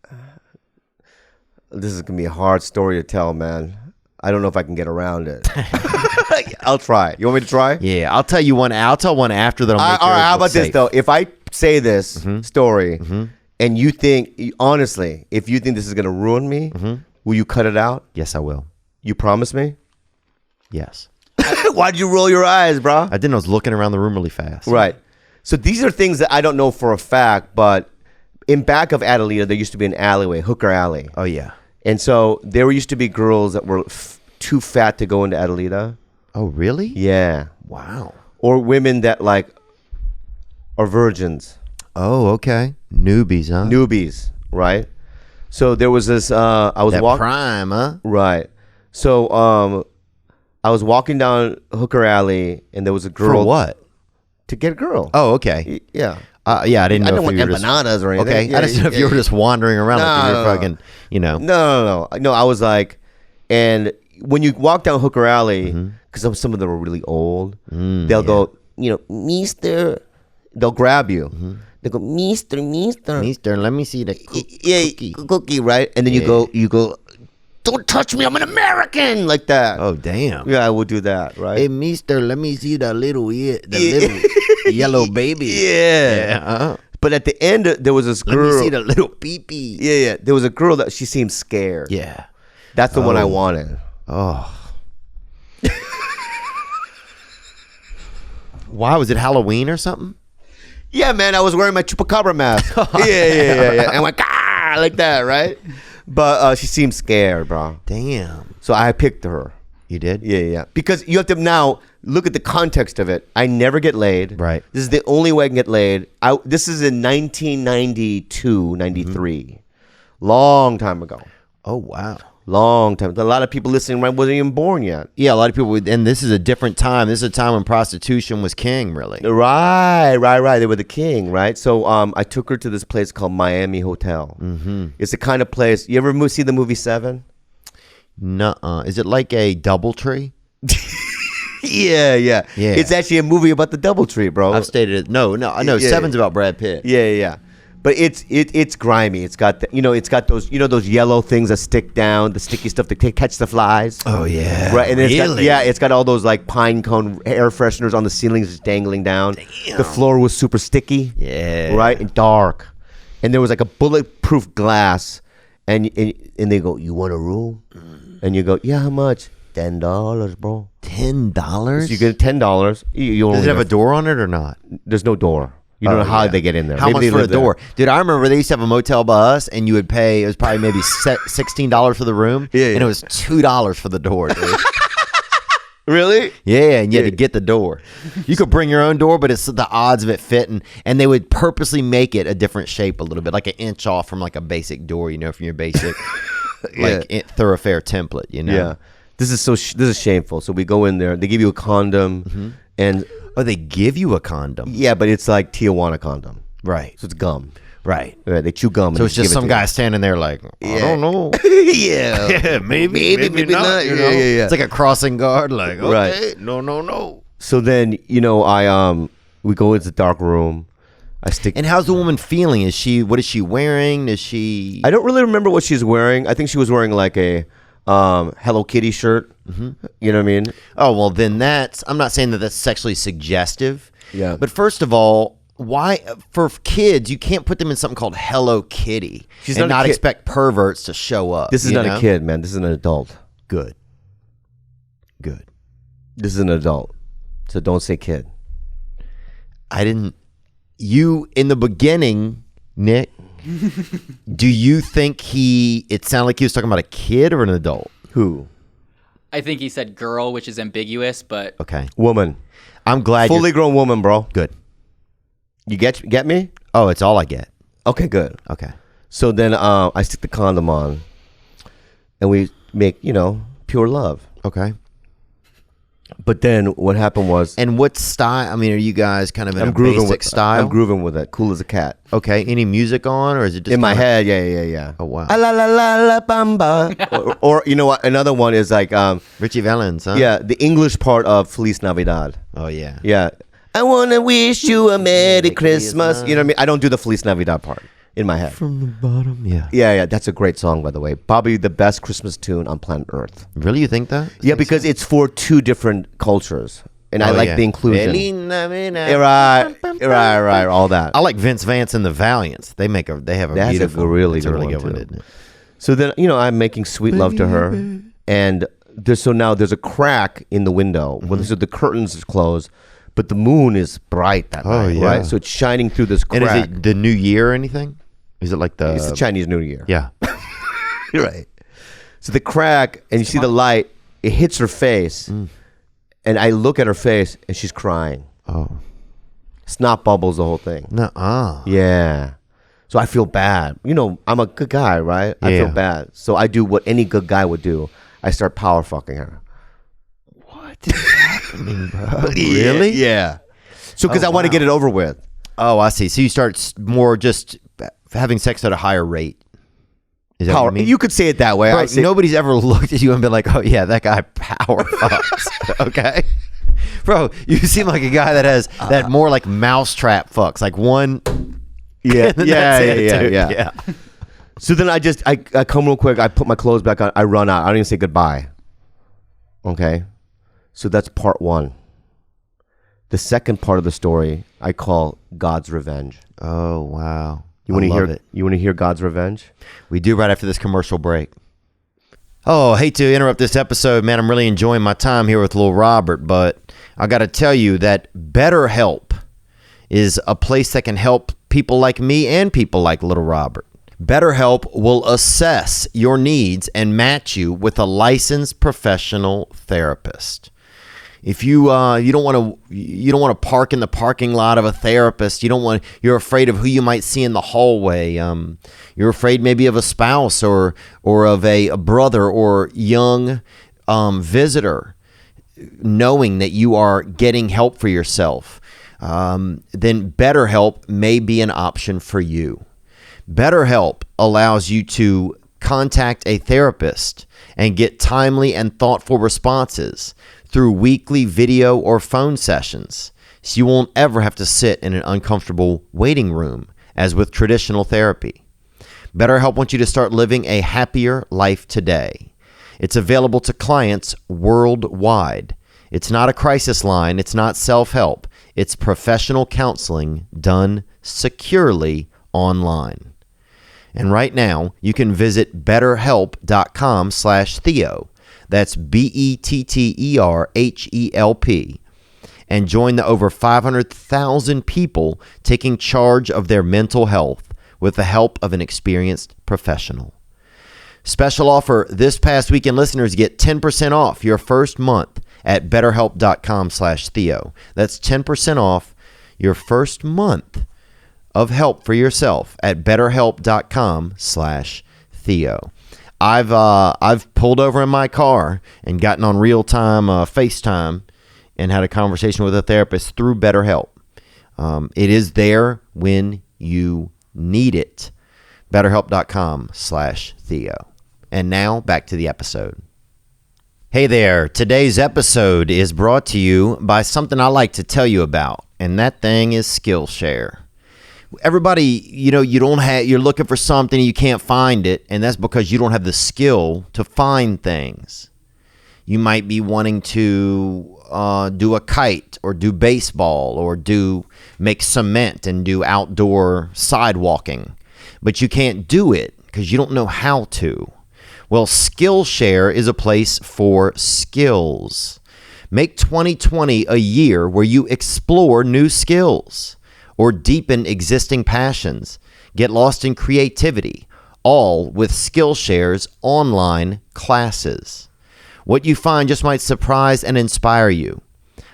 This is going to be a hard story to tell, man. I don't know if I can get around it. I'll try. You want me to try? Yeah, I'll tell you one. I'll tell one after that. All right, how about this, though? If I say this story and you think, honestly, if you think this is going to ruin me, will you cut it out? Yes, I will. You promise me? Yes. Why'd you roll your eyes, bro? I didn't. I was looking around the room really fast. Right. So these are things that I don't know for a fact, but in back of Adelita, there used to be an alleyway, Hooker Alley. Oh, yeah. And so there used to be girls that were too fat to go into Adelita. Oh, really? Yeah. Wow. Or women that are virgins. Oh, okay. Newbies, huh? Newbies, right? So there was this, I was walking. Prime, huh? Right. So, I was walking down Hooker Alley, and there was a girl. For what? To get a girl. Oh, okay. Yeah. Yeah, I didn't know. I don't if want you were empanadas or anything. Okay, I didn't know if you were just wandering around like you were fucking, No. I was like, and when you walk down Hooker Alley, because some of them are really old, they'll go, Mister. They'll grab you. They go, Mister, let me see the cookie. Cookie, right? And then you go. Don't touch me, I'm an American, like that. Oh, damn. Yeah, I would do that, right? Hey, mister, let me see the little yellow baby. Yeah. But at the end, there was this girl. Let me see the little pee-pee. Yeah. There was a girl that she seemed scared. Yeah. That's the one I wanted. Oh. Why? Was it Halloween or something? Yeah, man, I was wearing my chupacabra mask. Yeah. And went, like that, right? But she seemed scared, bro. Damn. So I picked her. You did? Yeah. Because you have to now look at the context of it. I never get laid. Right. This is the only way I can get laid. This is in 1992, 93. Long time ago. Oh, wow. Long time. A lot of people listening wasn't even born yet. Yeah, a lot of people would, and this is a different time. This is a time when prostitution was king, really. Right. They were the king, right? So I took her to this place called Miami Hotel. Mm-hmm. It's the kind of place. You ever see the movie Seven? Nuh-uh. Is it like a DoubleTree? Yeah. It's actually a movie about the DoubleTree, bro. I've stated it. No. Yeah. Seven's about Brad Pitt. Yeah. But it's grimy. It's got it's got those those yellow things that stick down, the sticky stuff to catch the flies. Oh yeah, right. And really? It's got all those like pine cone air fresheners on the ceilings just dangling down. Damn. The floor was super sticky. Yeah, right, and dark. And there was like a bulletproof glass, and they go, "You want a room?" And you go, "Yeah, how much?" $10, bro. $10? So you get $10. Does it have a door on it or not? There's no door. You don't know how they get in there. How much for a door? Dude, I remember they used to have a motel by us, and you would pay, it was probably maybe $16 for the room, and it was $2 for the door, dude. Really? Yeah, and you had to get the door. You could bring your own door, but it's the odds of it fitting, and they would purposely make it a different shape a little bit, like an inch off from like a basic door, from your basic thoroughfare template, Yeah. This is shameful. So we go in there. They give you a condom, and they give you a condom. Yeah, but it's like Tijuana condom. Right. So it's gum. Right. They chew gum. So it's just some guy standing there like, I don't know. Yeah, maybe not. Yeah. It's like a crossing guard. Like, okay, right. No. So then we go into the dark room. And how's the woman feeling? What is she wearing? I don't really remember what she's wearing. I think she was wearing like a Hello Kitty shirt. Mm-hmm. You know what I mean? Oh, well, then I'm not saying that that's sexually suggestive. Yeah. But first of all, why, for kids, you can't put them in something called Hello Kitty and not expect perverts to show up. This is not a kid, man. This is an adult. Good. This is an adult. So don't say kid. In the beginning, Nick, do you think it sounded like he was talking about a kid or an adult? Who? I think he said girl, which is ambiguous, but... Okay. Woman. I'm glad Fully grown woman, bro. Good. You get me? Oh, it's all I get. Okay, good. Okay. So then I stick the condom on, and we make, pure love. Okay. But then what happened was... And what style? I mean, are you guys kind of in a basic style? I'm grooving with it. Cool as a cat. Okay. Any music on, or is it just... In my head, yeah. Oh, wow. La la la la bamba. or you know what? Another one is like... Richie Valens, huh? Yeah, the English part of Feliz Navidad. Oh, yeah. Yeah. I want to wish you a Merry Christmas. You know what I mean? I don't do the Feliz Navidad part in my head. From the bottom, yeah. Yeah. That's a great song, by the way. Probably the best Christmas tune on planet Earth. Really? You think that? Yeah, because it's for two different cultures. And I like the inclusion. Right. All that. I like Vince Vance and the Valiants. They have a beautiful, really good one, one, too. isn't it? So then, I'm making sweet love to her. And now there's a crack in the window. Mm-hmm. Well, so the curtains are closed. But the moon is bright that night, yeah. right? So it's shining through this crack. And is it the New Year or anything? Is it like It's the Chinese New Year. Yeah. Right. So the crack, and you see the light, it hits her face. And I look at her face, and she's crying. Oh. Snot bubbles, the whole thing. Nuh-uh. Yeah. So I feel bad. I'm a good guy, right? I feel bad. So I do what any good guy would do. I start power fucking her. What is happening, bro? Really? Yeah. So because I want to get it over with. Oh, I see. So you start more just having sex at a higher rate. Is that what you mean? You could say it that way. Bro, nobody's ever looked at you and been like, oh, yeah, that guy power fucks. Okay? Bro, you seem like a guy that has that more like mousetrap fucks. Like one. Yeah. So then I come real quick. I put my clothes back on. I run out. I don't even say goodbye. Okay? So that's part one. The second part of the story I call God's Revenge. Oh, wow. You want to hear it? You want to hear God's Revenge? We do right after this commercial break. Oh, hate to interrupt this episode, man. I'm really enjoying my time here with little Robert, but I got to tell you that Betterhelp is a place that can help people like me and people like little Robert. BetterHelp will assess your needs and match you with a licensed professional therapist. If you don't want to park in the parking lot of a therapist, you're afraid of who you might see in the hallway. You're afraid maybe of a spouse or of a brother or young visitor, knowing that you are getting help for yourself. Then BetterHelp may be an option for you. BetterHelp allows you to contact a therapist and get timely and thoughtful responses through weekly video or phone sessions, so you won't ever have to sit in an uncomfortable waiting room as with traditional therapy. BetterHelp wants you to start living a happier life today. It's available to clients worldwide. It's not a crisis line. It's not self-help. It's professional counseling done securely online. And right now, you can visit betterhelp.com/Theo. That's BetterHelp, and join the over 500,000 people taking charge of their mental health with the help of an experienced professional. Special offer this past weekend, listeners get 10% off your first month at betterhelp.com/Theo. That's 10% off your first month of help for yourself at betterhelp.com/Theo. I've pulled over in my car and gotten on real-time FaceTime and had a conversation with a therapist through BetterHelp. It is there when you need it. betterhelp.com/Theo. And now back to the episode. Hey there. Today's episode is brought to you by something I like to tell you about, and that thing is Skillshare. Everybody, you're looking for something and you can't find it, and that's because you don't have the skill to find things. You might be wanting to do a kite or do baseball or make cement and do outdoor sidewalking, but you can't do it because you don't know how to. Well, Skillshare is a place for skills. Make 2020 a year where you explore new skills or deepen existing passions, get lost in creativity, all with Skillshare's online classes. What you find just might surprise and inspire you.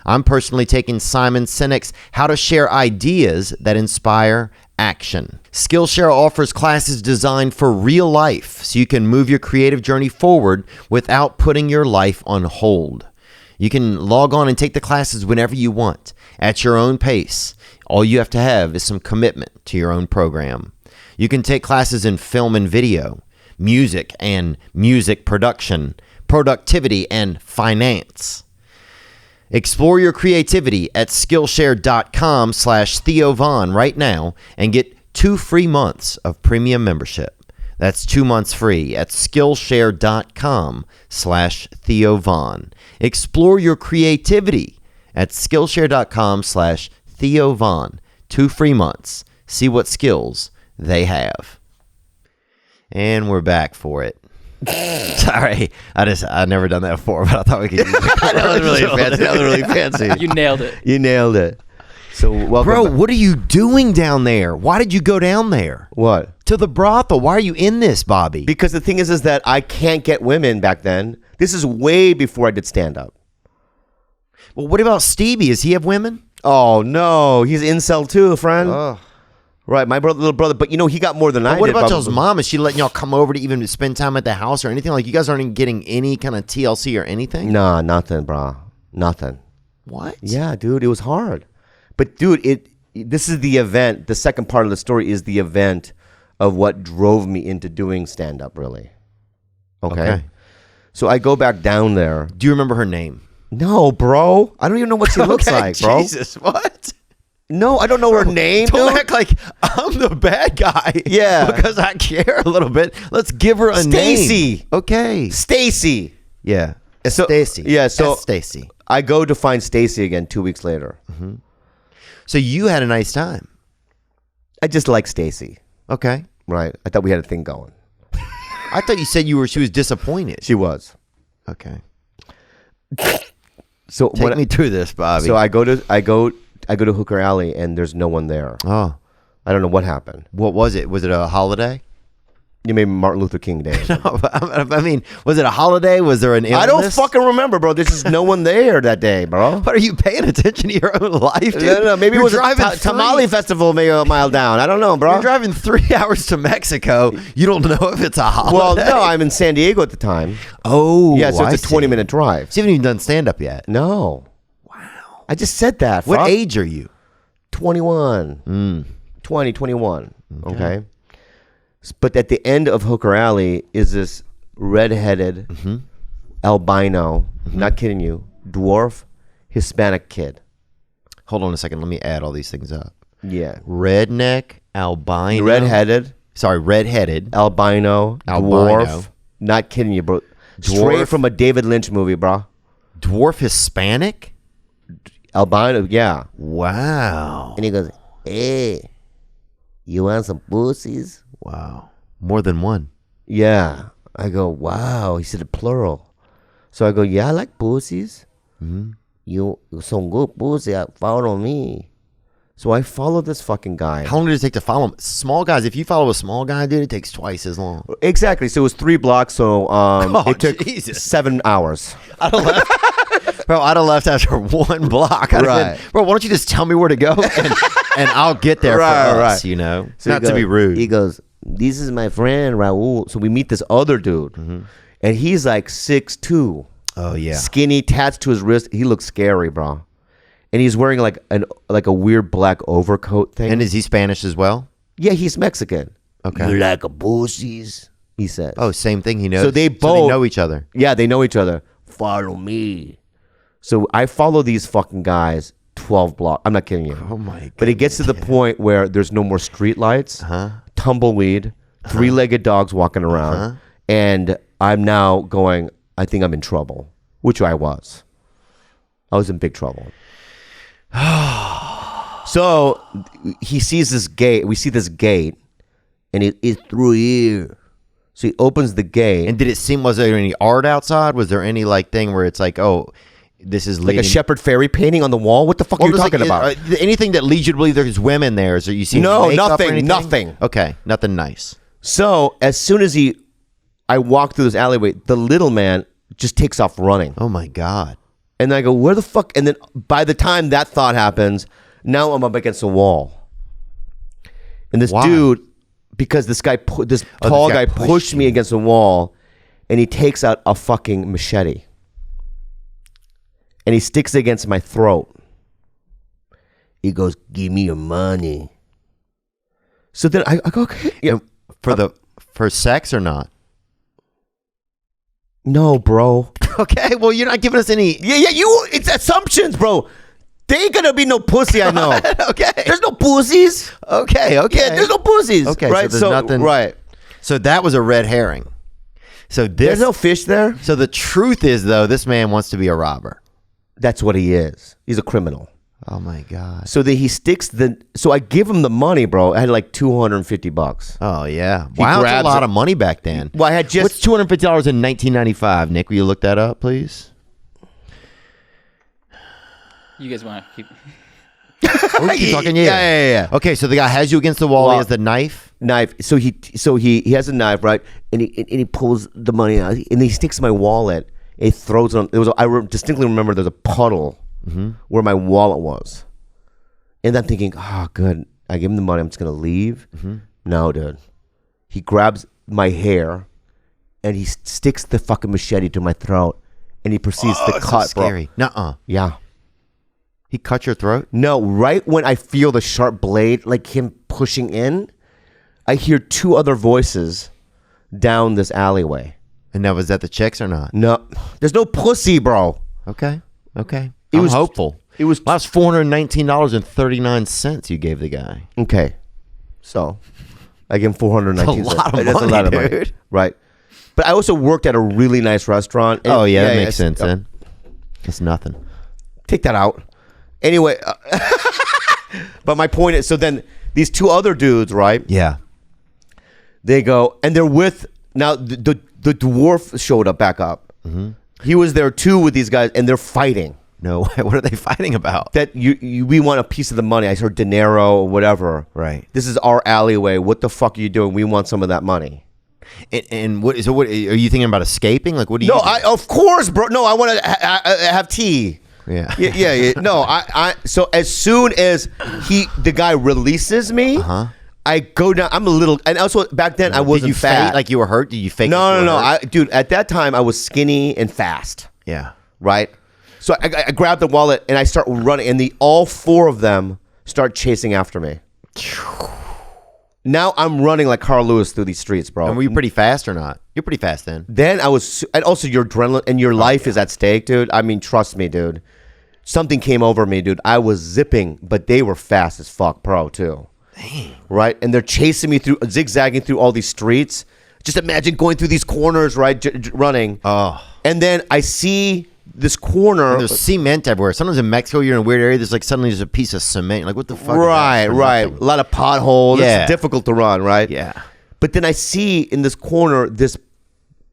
I'm personally taking Simon Sinek's How to Share Ideas That Inspire Action. Skillshare offers classes designed for real life, so you can move your creative journey forward without putting your life on hold. You can log on and take the classes whenever you want, at your own pace. All you have to have is some commitment to your own program. You can take classes in film and video, music and music production, productivity and finance. Explore your creativity at Skillshare.com/Theo Von right now and get 2 free months of premium membership. That's 2 months free at Skillshare.com/Theo Von. Explore your creativity at Skillshare.com/Theo Von. 2 free months. See what skills they have. And we're back for it. Sorry, I never done that before, but I thought we could use it. That was really fancy. That was really fancy. You nailed it. You nailed it. So, welcome Bro, back. what are you doing down there? Why did you go down there? What? To the brothel. Why are you in this, Bobby? Because the thing is that I can't get women back then. This is way before I did stand-up. Well, what about Stevie? Does he have women? Oh, no. He's incel too, friend. Oh. Right, my little brother. But, he got more than I did. What about probably. y'all's mom? Is she letting y'all come over to even spend time at the house or anything? Like, you guys aren't even getting any kind of TLC or anything? Nah, nothing, bro. Nothing. What? Yeah, dude, it was hard. But, dude, this is the event. The second part of the story is the event of what drove me into doing stand-up, really. Okay. So I go back down there. Do you remember her name? No, bro. I don't even know what she looks like, bro. Jesus, what? No, I don't know her name, Don't dude. act like I'm the bad guy. Yeah. Because I care a little bit. Let's give her a name. Stacy. Okay. Stacy. Yeah. So- Stacy. yeah, so- Stacy. I go to find Stacy again 2 weeks later. So you had a nice time. I just like Stacy. Okay. Right. I thought we had a thing going. I thought you said she was disappointed. She was. Okay. So Take me through this, Bobby. So I go to Hooker Alley and there's no one there. Oh. I don't know what happened. What was it? Was it a holiday? You made Martin Luther King Day. No, I mean, was it a holiday? Was there an illness? I don't fucking remember, bro. There's just no one there that day, bro. What, are you paying attention to your own life, dude? No, maybe You're it was driving a tamale festival maybe a mile down. I don't know, bro. You're driving 3 hours to Mexico. You don't know if it's a holiday. Well, no, I'm in San Diego at the time. Oh, Yeah, so it's a I see. 20-minute drive. So you haven't even done stand-up yet. No. Wow. I just said that. What fuck. age are you? 21. 20, 21. Okay. But at the end of Hooker Alley is this redheaded, albino, not kidding you, dwarf, Hispanic kid. Hold on a second. Let me add all these things up. Yeah. Redneck, albino. Redheaded, Redheaded. albino, dwarf. Not kidding you, bro. Straight from a David Lynch movie, bro. Dwarf Hispanic? Albino, yeah. Wow. And he goes, hey, you want some pussies? Wow. More than one. Yeah. I go, wow. He said it plural. So I go, yeah, I like pussies. You some good pussy. Follow me. So I follow this fucking guy. How long did it take to follow him? Small guys, if you follow a small guy, dude, it takes twice as long. Exactly. So it was 3 blocks. So it took Jesus. 7 hours. Bro, I'd have left after 1 block. I'd have been, bro, why don't you just tell me where to go and I'll get there for us, you know? So Not to be rude. He goes, this is my friend Raul. So we meet this other dude. And he's like 6'2". Oh, yeah. Skinny, tats to his wrist. He looks scary, bro. And he's wearing like a weird black overcoat thing. And is he Spanish as well? Yeah, he's Mexican. Okay. You like a pussies, he says. Oh, same thing. He knows. So they both know each other. Yeah, they know each other. Follow me. So I follow these fucking guys 12 blocks. I'm not kidding you. Oh my god. But it gets to the point where there's no more street lights, tumbleweed, 3-legged dogs walking around, and I'm now going, I think I'm in trouble, which I was. I was in big trouble. So he sees this gate. We see this gate, and it's through here. So he opens the gate. And did it seem, was there any art outside? Was there any like thing where it's like, oh, this is like leading, a Shepherd Fairy painting on the wall? What the fuck are you talking about? Anything that leads you to believe there's women there? Is there, you see No, makeup or nothing, anything? nothing. Okay, nothing nice. So as soon as I walk through this alleyway, the little man just takes off running. Oh my god. And I go, where the fuck? And then by the time that thought happens, now I'm up against a wall. And this dude, because this tall guy pushed me against the wall, and he takes out a fucking machete. And he sticks it against my throat. He goes, give me your money. So then I go, okay. Yeah. For sex or not? No, bro. Okay, well, you're not giving us any. Yeah, it's assumptions, bro. There ain't gonna be no pussy, I know. Okay. There's no pussies. Okay. Yeah, there's no pussies. Okay, right? so there's nothing. Right. So that was a red herring. So there's no fish there. So the truth is, though, this man wants to be a robber. That's what he is. He's a criminal. Oh my god. So that he sticks so I give him the money, bro. I had like $250. Oh yeah. Wow, that's a lot of money back then. Well, I had just What's $250 in 1995, Nick? Will you look that up, please? You guys want to keep... Keep talking. Yeah. Okay, so the guy has you against the wall. He has the knife. So he has a knife, right? And he pulls the money out, and he sticks my wallet. And he throws it on. I distinctly remember there's a puddle where my wallet was, and I'm thinking, oh, good. I give him the money. I'm just gonna leave. No, dude. He grabs my hair, and he sticks the fucking machete to my throat, and he proceeds to cut. So scary. Nuh-uh. Yeah. He cut your throat? No, right when I feel the sharp blade, like him pushing in, I hear 2 other voices down this alleyway. And now, was that the chicks or not? No, there's no pussy, bro. Okay. I'm was hopeful. It was that's $419.39 you gave the guy. Okay. So I give him $419. That's a lot of money, That's a lot of dude. money. Right. But I also worked at a really nice restaurant. Oh yeah, that makes sense then. It's nothing. Take that out. Anyway, but my point is, so then these 2 other dudes, right? Yeah. They go, and they're with, now the dwarf showed up back up. He was there too with these guys, and they're fighting. No, what are they fighting about? That we want a piece of the money. I heard dinero or whatever. Right. This is our alleyway. What the fuck are you doing? We want some of that money. And what? So what? Are you thinking about escaping? Like, what do you? No, do? of course, bro. No, I want to have tea. Yeah. Yeah. No, so as soon as the guy releases me, I go down. I'm a little, and also back then I wasn't Did you fat. fake like you were hurt? Did you fake? No. Dude, at that time I was skinny and fast. Yeah. Right. So I grabbed the wallet and I start running, and all four of them start chasing after me. Now I'm running like Carl Lewis through these streets, bro. And were you pretty fast or not? You're pretty fast then. Then I was, and also your adrenaline and your life is at stake, dude. I mean, trust me, dude. Something came over me, dude. I was zipping, but they were fast as fuck, pro too. Dang. Right, and they're chasing me through, zigzagging through all these streets. Just imagine going through these corners, right, running. Oh. And then I see this corner. And there's cement everywhere. Sometimes in Mexico, you're in a weird area. There's like suddenly there's a piece of cement. You're like, what the fuck? Right. A lot of potholes. Yeah. It's difficult to run, right? Yeah. But then I see in this corner this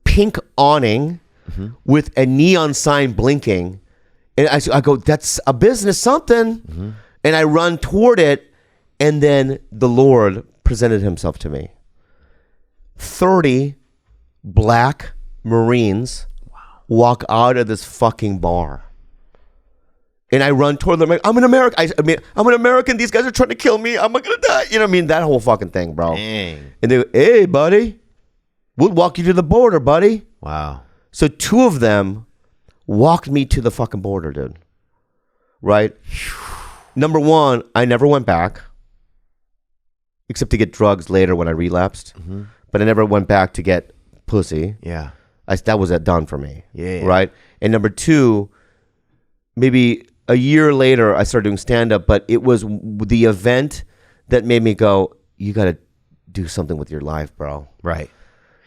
pink awning with a neon sign blinking. And I go, that's a business something. And I run toward it. And then the Lord presented himself to me. 30 black Marines walk out of this fucking bar. And I run toward them. I'm an American. I'm an American. These guys are trying to kill me. I'm not going to die. You know what I mean? That whole fucking thing, bro. Dang. And they go, hey, buddy. We'll walk you to the border, buddy. Wow. So two of them walked me to the fucking border, dude. Right? Number one, I never went back. Except to get drugs later when I relapsed. But I never went back to get pussy. Yeah. That was done for me. Yeah. Right? And number two, maybe a year later, I started doing stand-up, but it was the event that made me go, you got to do something with your life, bro. Right.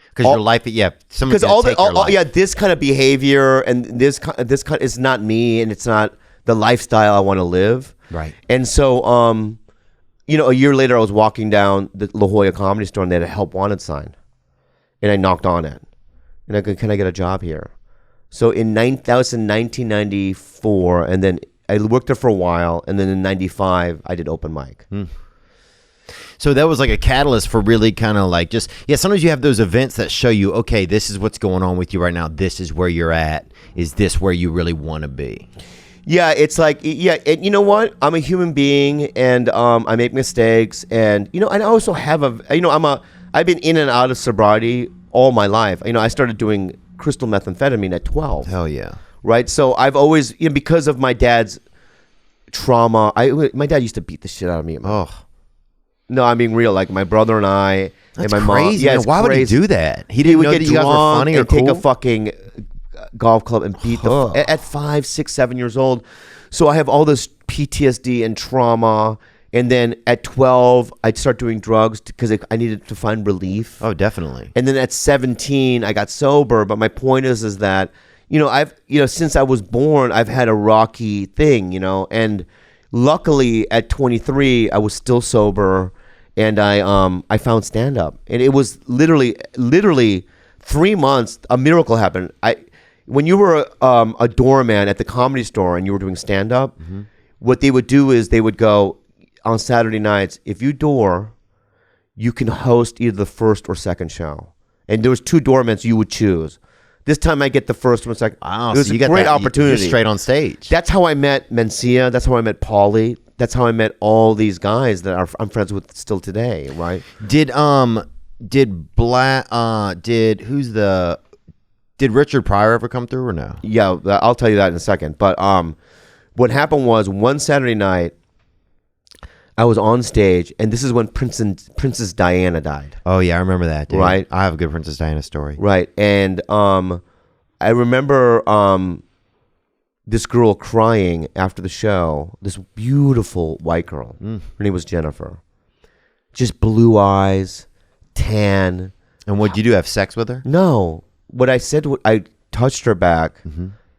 Because your life, someone's all take your life. this kind of behavior and this kind is not me, and it's not the lifestyle I want to live. Right. And so, a year later, I was walking down the La Jolla Comedy Store, and they had a help wanted sign, and I knocked on it, and I go, "Can I get a job here?" So that was in 1994, and then I worked there for a while, and then in 95, I did open mic. So that was like a catalyst for really kind of like sometimes you have those events that show you, okay, this is what's going on with you right now. This is where you're at. Is this where you really want to be? Yeah, it's like, and you know what? I'm a human being, and I make mistakes, and and I also have I've been in and out of sobriety all my life. I started doing crystal methamphetamine at 12. Hell yeah. Right? So I've always, because of my dad's trauma, my dad used to beat the shit out of me. Oh. No, I'm being real. Like my brother and I That's and my crazy, mom. Man. Why would he do that? He didn't would know get that you guys were funny or and take cool? a fucking golf club and beat at 5, 6, 7 years old. So I have all this PTSD and trauma. And then at 12, I'd start doing drugs because I needed to find relief. Oh, definitely. And then at 17, I got sober. But my point is that, I've, since I was born, I've had a rocky thing, and luckily at 23, I was still sober, and I found stand up, and it was literally 3 months, a miracle happened. When you were a doorman at the Comedy Store and you were doing stand up, what they would do is they would go on Saturday nights, if you door, you can host either the first or second show, and there was 2 doormen you would choose. This time I get the first one, second. Wow, it was so a you got great that, opportunity. You're straight on stage. That's how I met Mencia. That's how I met Paulie. That's how I met all these guys that I'm friends with still today. Right? Did Richard Pryor ever come through or no? Yeah, I'll tell you that in a second. But what happened was one Saturday night, I was on stage, and this is when Princess Diana died. Oh yeah, I remember that. Dude. Right, I have a good Princess Diana story. Right, and I remember this girl crying after the show. This beautiful white girl. Her name was Jennifer. Just blue eyes, tan. And what did you do? Have sex with her? No. What I said, I touched her back,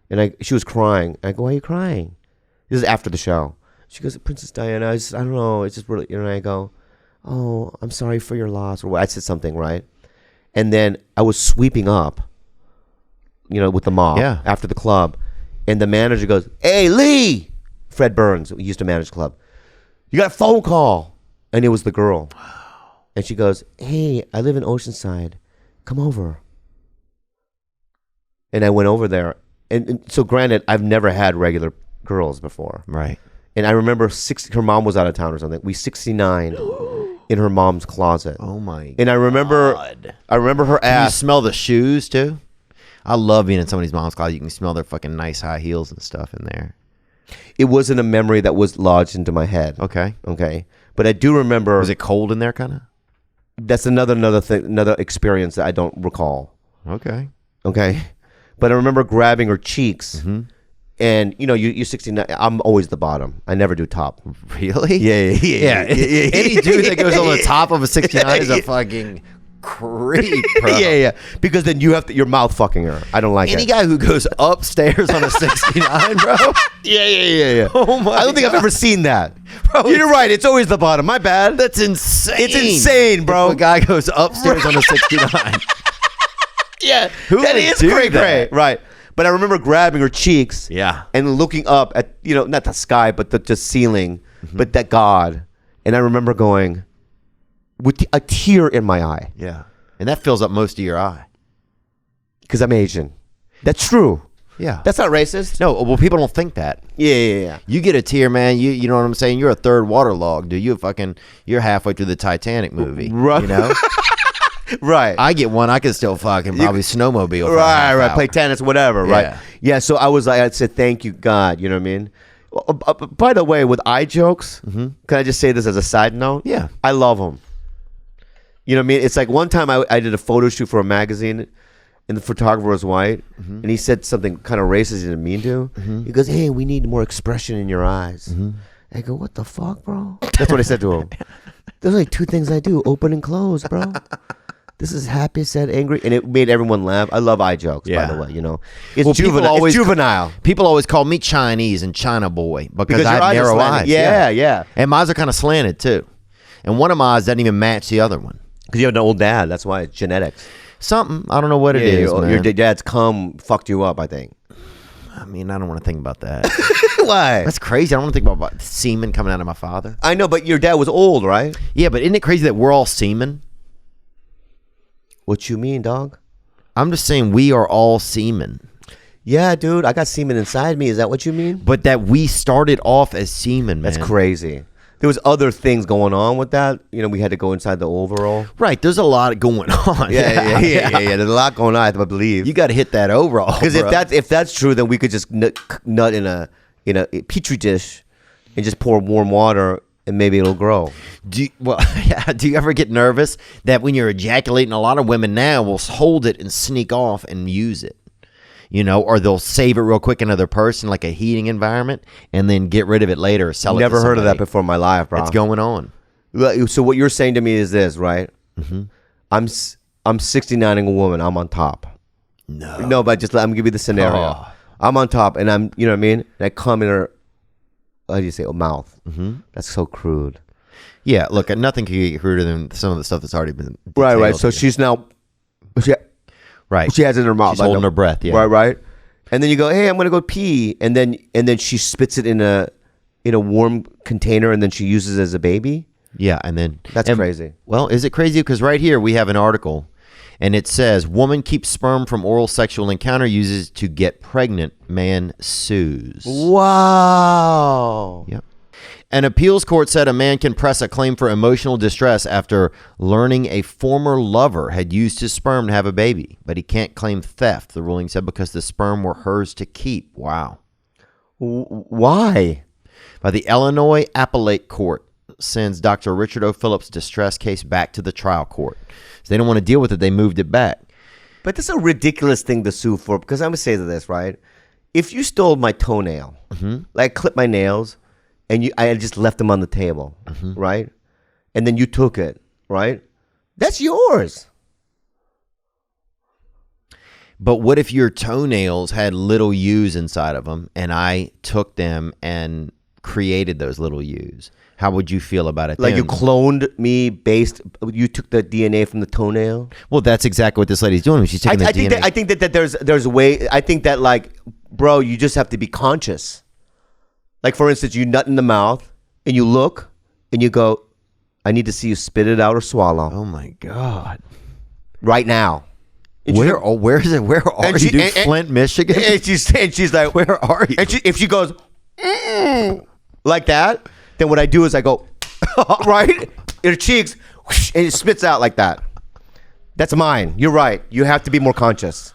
and she was crying. I go, "Why are you crying?" This is after the show. She goes, "Princess Diana, I don't know. It's just really," and I go, "Oh, I'm sorry for your loss." Or I said something, right? And then I was sweeping up, with the mob after the club. And the manager goes, "Hey, Lee!" Fred Burns, who used to manage the club. "You got a phone call." And it was the girl. And she goes, "Hey, I live in Oceanside. come over. And I went over there. And so granted, I've never had regular girls before. Right. And I remember her mom was out of town or something. We 69 in her mom's closet. Oh my! And I remember her Can you ass. smell the shoes too? I love being in somebody's mom's closet. You can smell their fucking nice high heels and stuff in there. It wasn't a memory that was lodged into my head. Okay. But I do remember. Was it cold in there, kind of? That's another thing, another experience that I don't recall. Okay. But I remember grabbing her cheeks. And you're 69. I'm always the bottom. I never do top. Really? Yeah. Any dude that goes on the top of a 69 is a fucking creep, bro. Yeah. Because then you have your mouth fucking her. I don't like Any it. guy who goes upstairs on a 69, bro. Yeah. Oh my! I don't think I've ever seen that. Bro, You're right. It's always the bottom. My bad. That's insane. It's insane, bro. If a guy goes upstairs on a 69. Yeah. Who that would is do cray cray. that? Right. But I remember grabbing her cheeks. Yeah. And looking up at, not the sky, but the ceiling, but that God. And I remember going with a tear in my eye. Yeah. And that fills up most of your eye. Because I'm Asian. That's true. Yeah. That's not racist. No, well, people don't think that. Yeah. You get a tear, man. You know what I'm saying? You're a third waterlogged, dude. You're halfway through the Titanic movie. Right. You know? Right. I get one. I could still fucking probably snowmobile. For a half Right. hour. Play tennis, whatever. Yeah. Right. Yeah. So I said, thank you, God. You know what I mean? By the way, with eye jokes, can I just say this as a side note? Yeah. I love them. You know what I mean? It's like one time I did a photo shoot for a magazine, and the photographer was white, and he said something kind of racist he didn't mean to. He goes, "Hey, we need more expression in your eyes." I go, "What the fuck, bro?" That's what I said to him. There's like two things I do: open and close, bro. This is happy, sad, angry, and it made everyone laugh. I love eye jokes, by the way. It's Well, juvenile. It's juvenile. People always call me Chinese and China boy because I your have eyes are narrow slanted. eyes. Yeah. And my eyes are kind of slanted too. And one of my eyes doesn't even match the other one. Because you have an old dad. That's why it's genetics. Something. I don't know what it is, man. Your dad's cum fucked you up, I think. I mean, I don't want to think about that. Why? That's crazy. I don't want to think about semen coming out of my father. I know, but your dad was old, right? Yeah, but isn't it crazy that we're all semen? What you mean, dog? I'm just saying we are all semen. Yeah, dude. I got semen inside me. Is that what you mean? But that we started off as semen, man. That's crazy. There was other things going on with that. We had to go inside the overall. Right. There's a lot going on. Yeah. There's a lot going on, I believe. You got to hit that overall. Because if that's true, then we could just nut in a petri dish and just pour warm water and maybe it'll grow. Do you ever get nervous that when you're ejaculating, a lot of women now will hold it and sneak off and use it? Or they'll save it real quick in another person, like a heating environment, and then get rid of it later or sell it to somebody. Never heard of that before in my life, bro. It's going on. So what you're saying to me is this, right? I'm 69ing a woman. I'm on top. No, but just let me give you the scenario. Oh. I'm on top, and I'm, you know what I mean? And I come in her, how do you say, mouth. That's so crude. Yeah, look, nothing can get cruder than some of the stuff that's already been Right. detailed So here. she's now, Right. she has it in her mouth. She's holding her breath, yeah. Right. And then you go, hey, I'm gonna go pee, and then she spits it in a warm container, and then she uses it as a baby. Yeah, and then That's crazy. Well, is it crazy? Because right here we have an article, and it says woman keeps sperm from oral sexual encounter, uses to get pregnant, man sues. Wow. Yep. An appeals court said a man can press a claim for emotional distress after learning a former lover had used his sperm to have a baby, but he can't claim theft, the ruling said, because the sperm were hers to keep. Wow. Why? By the Illinois Appellate Court sends Dr. Richard O. Phillips' distress case back to the trial court. So they don't want to deal with it. They moved it back. But this is a ridiculous thing to sue for, because I'm going to say this, right? If you stole my toenail, like clipped my nails, and I just left them on the table, right? And then you took it, right? That's yours. But what if your toenails had little U's inside of them, and I took them and created those little U's? How would you feel about it Like then? you cloned me you took the DNA from the toenail? Well, that's exactly what this lady's doing. She's taking the DNA. I think that there's a way. I think that, like, bro, you just have to be conscious. Like, for instance, you nut in the mouth and you look and you go, I need to see you spit it out or swallow. Oh my God. Right now. Where is it? Where are you, dude? Flint, Michigan? And she's like, where are you? And if she goes, like that, then what I do is I go, right? In her cheeks, whoosh, and it spits out like that. That's mine. You're right. You have to be more conscious.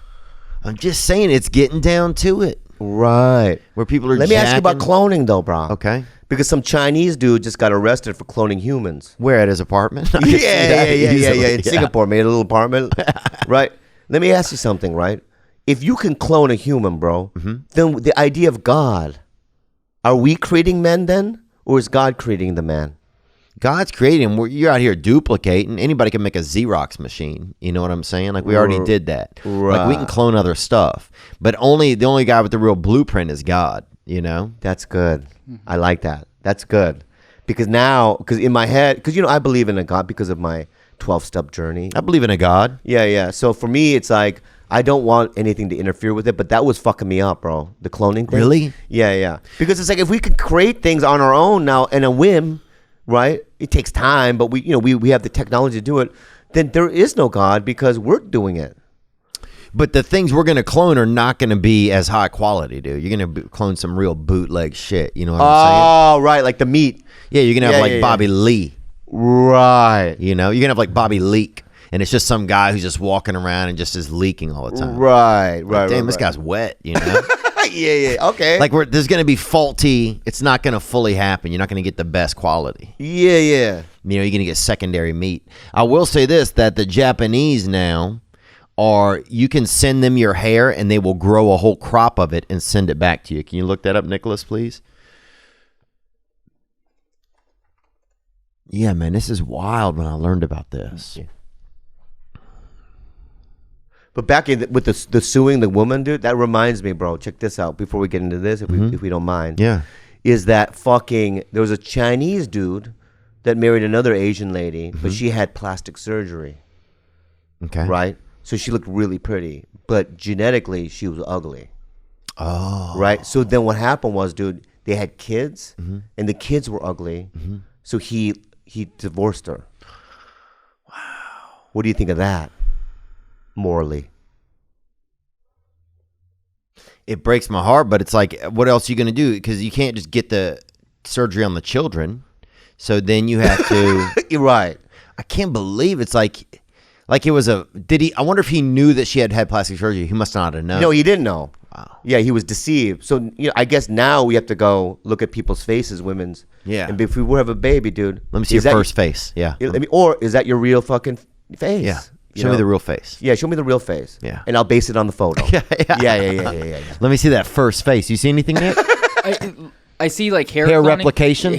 I'm just saying, it's getting down to it. Right. Where people are Let me ask you about jacking- cloning, though, bro. Okay. Because some Chinese dude just got arrested for cloning humans. Where, at his apartment? I can see Yeah. that easily. In Singapore, made a little apartment. Right. Let me ask you something, right? If you can clone a human, bro, then the idea of God, are we creating men then? Or is God creating the man? God's creating. You're out here duplicating. Anybody can make a Xerox machine. You know what I'm saying? Like, we already did that. Like, we can clone other stuff. But the only guy with the real blueprint is God, you know? That's good. I like that. That's good. Because in my head, because, I believe in a God because of my 12-step journey. I believe in a God. Yeah. So for me, it's like, I don't want anything to interfere with it, but that was fucking me up, bro. The cloning thing. Really? Yeah. Because it's like, if we could create things on our own now in a whim, right? It takes time, but we have the technology to do it. Then there is no God because we're doing it. But the things we're going to clone are not going to be as high quality, dude. You're going to clone some real bootleg shit. You know what I'm saying? Oh, right. Like the meat. Yeah, you're going to have Bobby Lee. Right. You know, you're going to have like Bobby Leak. And it's just some guy who's just walking around and just is leaking all the time. Right. Damn, this guy's wet, you know? Yeah. Okay. Like, there's going to be faulty. It's not going to fully happen. You're not going to get the best quality. Yeah. You know, you're going to get secondary meat. I will say this, that the Japanese now you can send them your hair and they will grow a whole crop of it and send it back to you. Can you look that up, Nicholas, please? Yeah, man, this is wild when I learned about this. Yeah. But back with the suing the woman, dude, that reminds me, bro. Check this out before we get into this, if we don't mind. Yeah. Is that there was a Chinese dude that married another Asian lady, but she had plastic surgery. Okay. Right? So she looked really pretty, but genetically she was ugly. Oh. Right? So then what happened was, dude, they had kids, and the kids were ugly. So he divorced her. Wow. What do you think of that? Morally, it breaks my heart, but it's like, what else are you going to do? Because you can't just get the surgery on the children. So then you have to. You're right. I can't believe it's like it was I wonder if he knew that she had plastic surgery. He must not have known. No, he didn't know. Wow. Yeah, he was deceived. So I guess now we have to go look at people's faces, women's. Yeah. And if we have a baby, dude. Let me see your first face. Yeah. Or is that your real fucking face? Yeah. Show me the real face. Yeah, show me the real face. Yeah. And I'll base it on the photo. Yeah. Let me see that first face. You see anything yet? I see like hair replication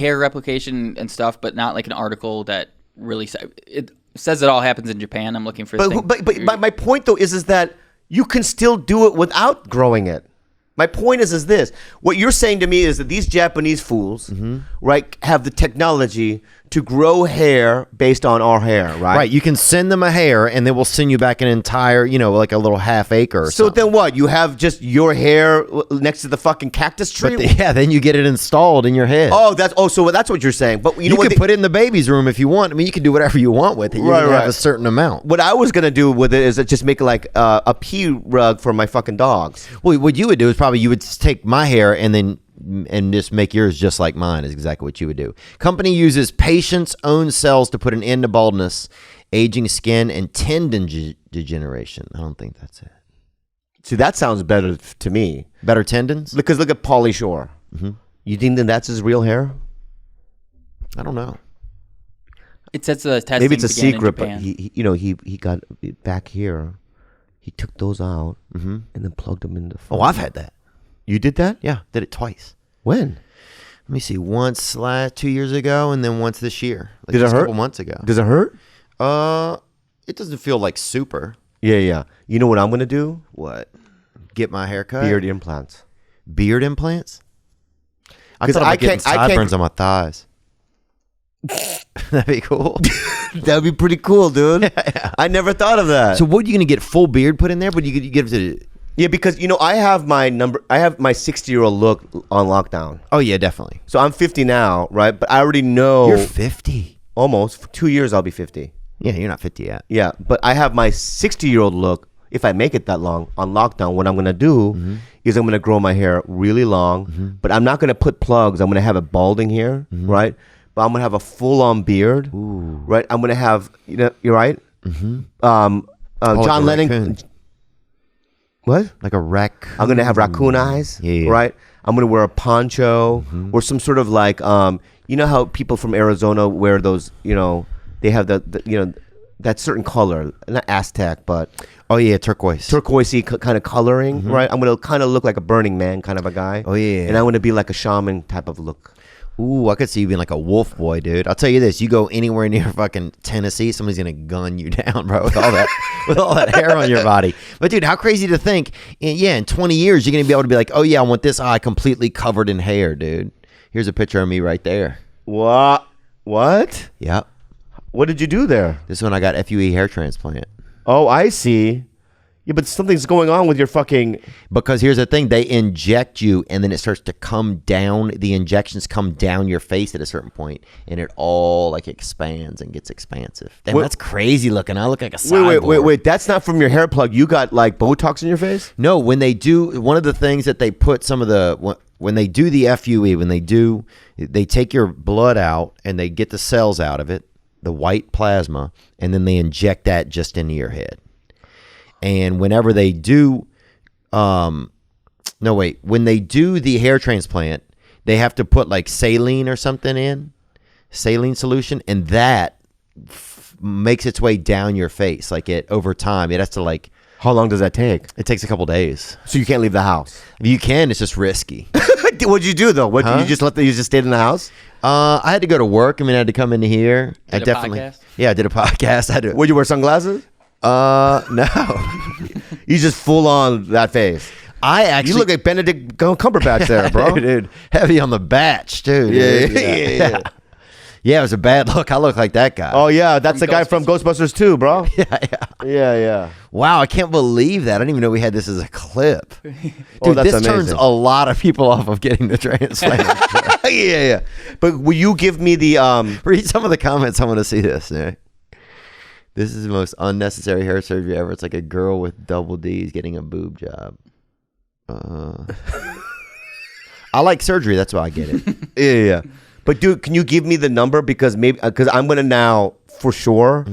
and stuff, but not like an article that really it says it all happens in Japan. I'm looking for. But my point though is that you can still do it without growing it. My point is this: what you're saying to me is that these Japanese fools, right, have the technology to grow hair based on our hair, right? Right. You can send them a hair, and they will send you back an entire, like a little half acre. Or so something. Then what? You have just your hair next to the fucking cactus tree. Then you get it installed in your head. So that's what you're saying. But you can put it in the baby's room if you want. I mean, you can do whatever you want with it. You're gonna have a certain amount. What I was gonna do with it is just make like a pee rug for my fucking dogs. Well, what you would do is probably you would take my hair and just make yours just like mine is exactly what you would do. Company uses patient's own cells to put an end to baldness, aging skin, and tendon degeneration. I don't think that's it. See, that sounds better to me. Better tendons? Because look at Pauly Shore. You think that's his real hair? I don't know. It says the testing maybe it's a began secret, in Japan. but he got it back here. He took those out and then plugged them in the phone. Oh, I've had that. You did that? Yeah, did it twice. When? Let me see. Once 2 years ago, and then once this year. Like did it hurt? A couple months ago. Does it hurt? It doesn't feel like super. Yeah. You know what I'm gonna do? What? Get my hair cut? Beard implants. Beard implants? I thought about getting sideburns on my thighs. That'd be cool. That'd be pretty cool, dude. Yeah. I never thought of that. So what are you gonna get? Full beard put in there? But you get to. Yeah, because I have my 60-year-old look on lockdown. Oh yeah, definitely. So I'm 50 now, right? But I already know you're 50. Almost. For 2 years I'll be 50. Yeah, you're not 50 yet. Yeah, but I have my 60-year-old look if I make it that long on lockdown, what I'm gonna do is I'm gonna grow my hair really long, but I'm not gonna put plugs. I'm gonna have it balding here, right? But I'm gonna have a full-on beard, right? I'm gonna have, you're right. John like Lennon. raccoon. What? Like a raccoon. I'm gonna have raccoon eyes, Yeah. right? I'm gonna wear a poncho or some sort of like, you know how people from Arizona wear those, they have the that certain color, not Aztec, but Oh yeah, turquoisey kind of coloring, right? I'm gonna kind of look like a Burning Man kind of a guy. Oh, yeah. and I want to be like a shaman type of look. Ooh, I could see you being like a wolf boy, dude. I'll tell you this: you go anywhere near fucking Tennessee, somebody's gonna gun you down, bro, with all that hair on your body. But dude, how crazy to think? In 20 years, you're gonna be able to be like, oh yeah, I want this eye completely covered in hair, dude. Here's a picture of me right there. What? Yep. What did you do there? This is when I got FUE hair transplant. Oh, I see. Yeah, but something's going on with your fucking... Because here's the thing, they inject you and then it starts to come down. The injections come down your face at a certain point and it all like expands and gets expansive. Damn, that's crazy looking. I look like a cyborg. Wait. That's not from your hair plug. You got like Botox in your face? No, when they do, one of the things that they put some of the... When they do the FUE, they take your blood out and they get the cells out of it, the white plasma, and then they inject that just into your head. And whenever they do, when they do the hair transplant, they have to put like saline or something in, saline solution, and that makes its way down your face. Like over time, it has to like. How long does that take? It takes a couple days. So you can't leave the house? You can, it's just risky. What'd you do though? You just stayed in the house? I had to go to work. I mean, I had to come into here. Podcast? Yeah, I did a podcast. I had to. Would you wear sunglasses? No. You just full on that face. I actually. You look like Benedict Cumberbatch there, bro. Dude, heavy on the batch, too. Yeah. Yeah, it was a bad look. I look like that guy. Oh yeah, that's the guy from Ghostbusters 2, bro. Yeah. Wow, I can't believe that. I didn't even know we had this as a clip. Dude, that's this turns amazing. a lot of people off of getting the transplant. yeah. But will you give me the Read some of the comments. I want to see this. Nick. This is the most unnecessary hair surgery ever. It's like a girl with double D's getting a boob job. I like surgery. That's why I get it. Yeah. But dude, can you give me the number because I'm gonna now for sure.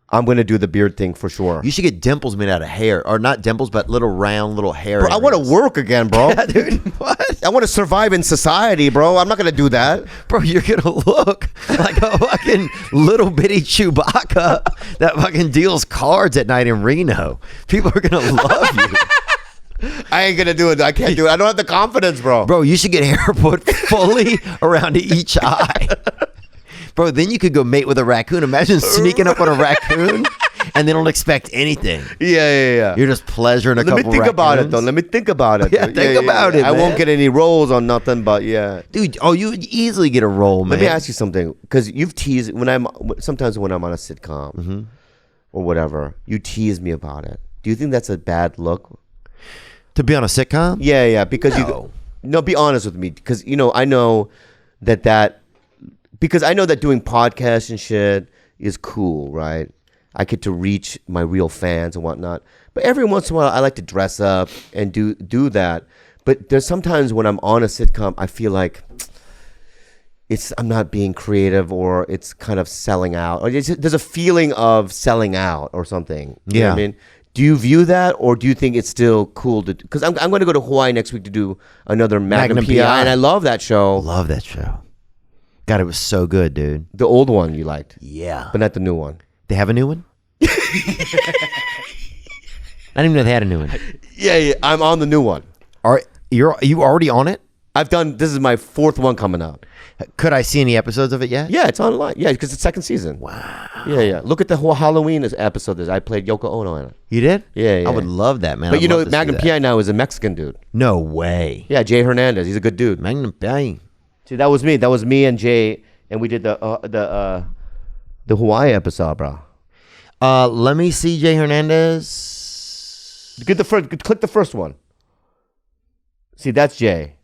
I'm gonna do the beard thing for sure. You should get dimples made out of hair, or not dimples, but little round little hair. Bro, I want to work again, bro. Yeah, dude. What? I want to survive in society, bro. I'm not gonna do that. Bro, you're gonna look like a fucking little bitty Chewbacca that fucking deals cards at night in Reno. People are gonna love you. I ain't gonna do it. I can't do it. I don't have the confidence, bro. Bro, you should get hair put fully around each eye. Bro, then you could go mate with a raccoon. Imagine sneaking up on a raccoon and they don't expect anything. Yeah. You're just pleasuring a couple Let me think about it, though. raccoons. Let me think about it. Yeah, think about it, I won't man. get any roles on nothing, but yeah. Dude, you would easily get a role, man. Let me ask you something, because you've teased sometimes when I'm on a sitcom or whatever, you tease me about it. Do you think that's a bad look? To be on a sitcom? Yeah, because no, be honest with me, because I know that because I know that doing podcasts and shit is cool, right? I get to reach my real fans and whatnot. But every once in a while, I like to dress up and do that. But there's sometimes when I'm on a sitcom, I feel like I'm not being creative, or it's kind of selling out, or there's a feeling of selling out or something. You know what I mean? Do you view that, or do you think it's still cool to? Because I'm going to go to Hawaii next week to do another Magnum PI, and I love that show. Love that show. God, it was so good, dude. The old one you liked, Yeah. but not the new one. They have a new one? I didn't even know they had a new one. Yeah, I'm on the new one. Are you already on it? This is my 4th one coming out. Could I see any episodes of it yet? Yeah, it's online. Yeah, because it's 2nd season. Wow. Yeah. Look at the whole Halloween episode. I played Yoko Ono in it. You did? Yeah. I would love that, man. But I'd love to see Magnum that. PI now is a Mexican dude. No way. Yeah, Jay Hernandez. He's a good dude. Magnum PI. See, that was me. That was me and Jay, and we did the Hawaii episode, bro. Let me see Jay Hernandez. Click the first one. See, that's Jay.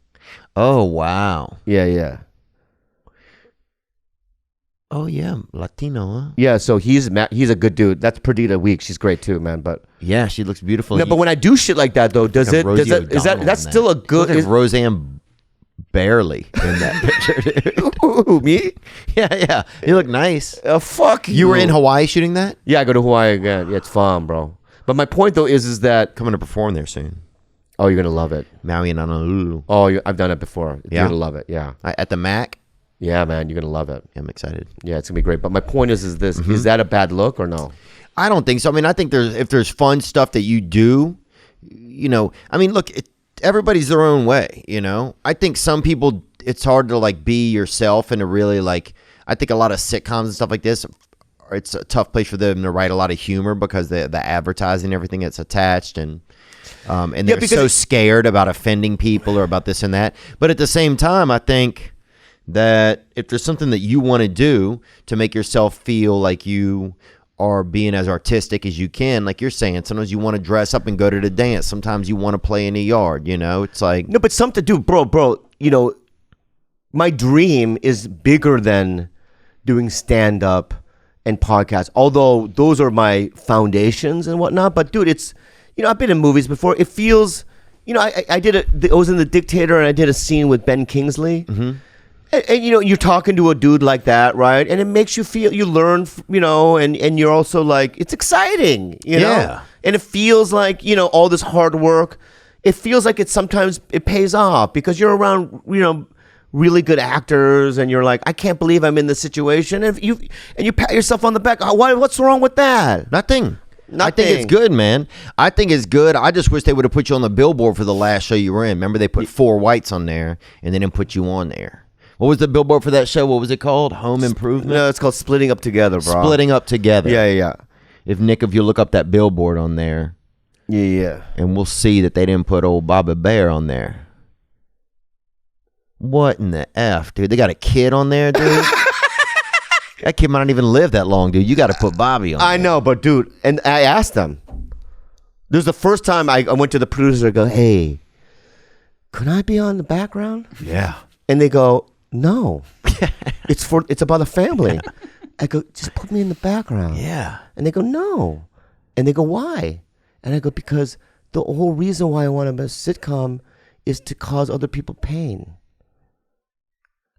Oh, wow. Yeah. Oh yeah, Latino. Huh? Yeah, so he's a good dude. That's Perdita Week. She's great too, man. But Yeah, she looks beautiful. no, but when I do shit like that though, is that still a good? Look at Roseanne Barely in that picture. Ooh, me? Yeah. You look nice. Fuck You were in Hawaii shooting that? Yeah, I go to Hawaii again. Yeah, it's fun, bro. But my point though is that Coming to perform there soon. oh, you're gonna love it. Maui and Honolulu. Oh, I've done it before. Yeah? You're gonna love it. Yeah, At the Mac? yeah, man, you're gonna love it. Yeah, I'm excited. Yeah, it's gonna be great. But my point is this: is that a bad look or no? I don't think so. I mean, I think if there's fun stuff that you do, I mean, look, everybody's their own way, I think some people, it's hard to like be yourself and to really like, I think a lot of sitcoms and stuff like this, it's a tough place for them to write a lot of humor because the advertising and everything that's attached and they're so scared about offending people or about this and that. But at the same time, I think that if there's something that you want to do to make yourself feel like you are being as artistic as you can, like you're saying, sometimes you want to dress up and go to the dance. Sometimes you want to play in the yard, it's like... No, but something, dude, bro, my dream is bigger than doing stand-up and podcasts, although those are my foundations and whatnot. But, dude, it's... I've been in movies before. It feels... I was in The Dictator and I did a scene with Ben Kingsley. Mm-hmm. And you're talking to a dude like that, right? And it makes you feel, you learn, and you're also like, it's exciting, Yeah. And it feels like, all this hard work, it feels like sometimes it pays off because you're around, really good actors and you're like, I can't believe I'm in this situation. And you pat yourself on the back. What's wrong with that? Nothing. I think it's good, man. I think it's good. I just wish they would have put you on the billboard for the last show you were in. Remember, they put 4 whites on there and they didn't put you on there. What was the billboard for that show? What was it called? Home Improvement? No, it's called Splitting Up Together, bro. Splitting Up Together. Yeah. If you look up that billboard on there. Yeah. And we'll see that they didn't put old Bobby Bear on there. What in the F, dude? They got a kid on there, dude? That kid might not even live that long, dude. You got to put Bobby on I there. know, but dude, and I asked them. This was the first time I went to the producer and go, hey, could I be on the background? Yeah. And they go, no, it's about a family. I go, just put me in the background. Yeah. And they go, no. And they go, why? And I go, because the whole reason why I want a sitcom is to cause other people pain.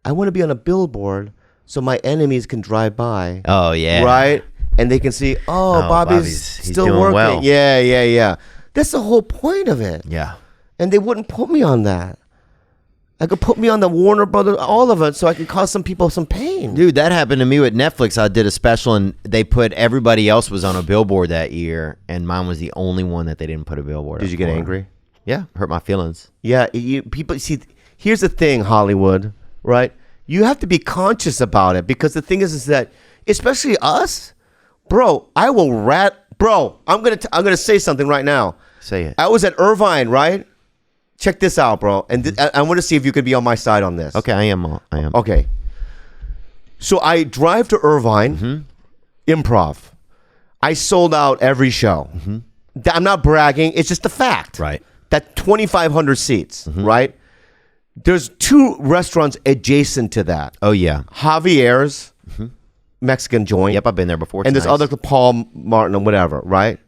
I want to be on a billboard so my enemies can drive by. Oh, yeah. Right? And they can see, Bobby's still doing working. well. Yeah. That's the whole point of it. Yeah. And they wouldn't put me on that. I could put me on the Warner Brothers, all of it, so I could cause some people some pain. Dude, that happened to me with Netflix. I did a special, and they put everybody else was on a billboard that year, and mine was the only one that they didn't put a billboard. Did you get angry? Yeah, hurt my feelings. Yeah, people see. Here's the thing, Hollywood, right? You have to be conscious about it because the thing is that, especially us, bro. I will bro. I'm gonna say something right now. Say it. I was at Irvine, right? Check this out, bro. And I want to see if you could be on my side on this. Okay, I am. Okay. So I drive to Irvine, improv. I sold out every show. Mm-hmm. I'm not bragging. It's just a fact. Right. That 2,500 seats, right? There's 2 restaurants adjacent to that. Oh, yeah. Javier's, Mexican joint. Yep, I've been there before. And there's other Paul Martin or whatever, right?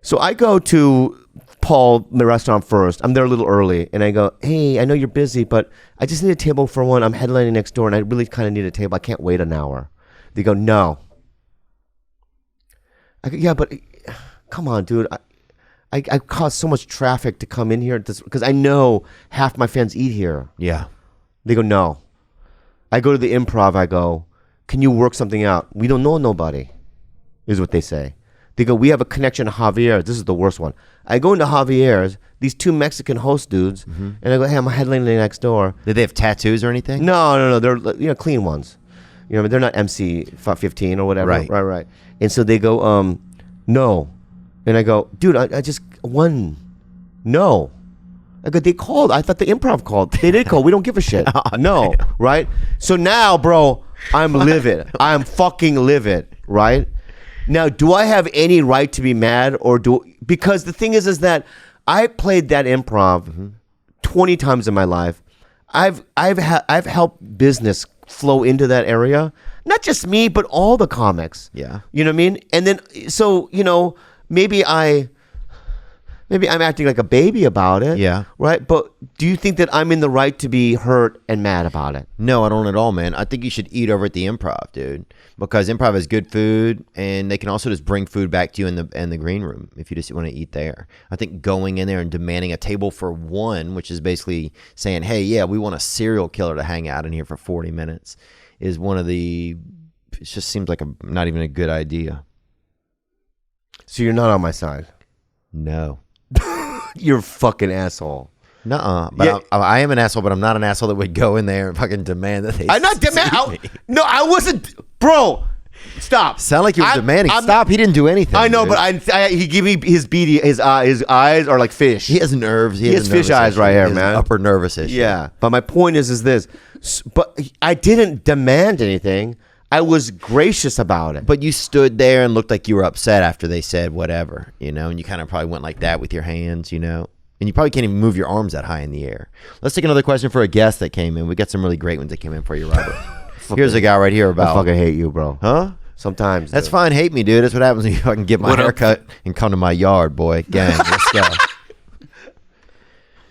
So I go to Paul, my restaurant first. I'm there a little early, and I go, hey, I know you're busy, but I just need a table for one. I'm headlining next door, and I really kind of need a table. I can't wait an hour. They go, no. I go, yeah, but come on, dude. I cause so much traffic to come in here because I know half my fans eat here. Yeah. They go, no. I go to the Improv. I go, can you work something out? We don't know nobody, is what they say. They go, we have a connection to Javier. This is the worst one. I go into Javier's, these 2 Mexican host dudes, and I go, hey, I'm headlining next door. Did they have tattoos or anything? No. They're they're ones. They're not MC 15 or whatever. Right. And so they go, no. And I go, dude, I just won. No. I go, they called. I thought the Improv called. They did call. We don't give a shit. No. Right? So now, bro, I'm livid. I'm fucking livid. Right? Now, do I have any right to be mad because the thing is that I played that improv 20 times in my life. I've helped business flow into that area. Not just me, but all the comics. Yeah. You know what I mean? And then, so, maybe I'm acting like a baby about it. Yeah. Right? But do you think that I'm in the right to be hurt and mad about it? No, I don't at all, man. I think you should eat over at the Improv, dude, because Improv has good food, and they can also just bring food back to you in the green room if you just want to eat there. I think going in there and demanding a table for one, which is basically saying, hey, yeah, we want a serial killer to hang out in here for 40 minutes, is it just seems like not even a good idea. So you're not on my side. No. You're a fucking asshole. Nuh-uh. But I am an asshole, but I'm not an asshole that would go in there and fucking demand that they I'm not demanding. No, I wasn't. Bro, stop. Sound like you were demanding. Stop. He didn't do anything. I know, dude. but he gave me his beady. His eyes are like fish. He has nerves. He has fish eyes right here, man. Upper nervous issue. Yeah. But my point is this. But I didn't demand anything. I was gracious about it. But you stood there and looked like you were upset after they said whatever, and you kind of probably went like that with your hands, and you probably can't even move your arms that high in the air. Let's take another question for a guest that came in. We got some really great ones that came in for you, Robert. Here's a guy right here about. I fucking hate you, bro. Huh? Sometimes. That's fine. Hate me, dude. That's what happens when you fucking get my haircut and come to my yard, boy. Gang, let's go.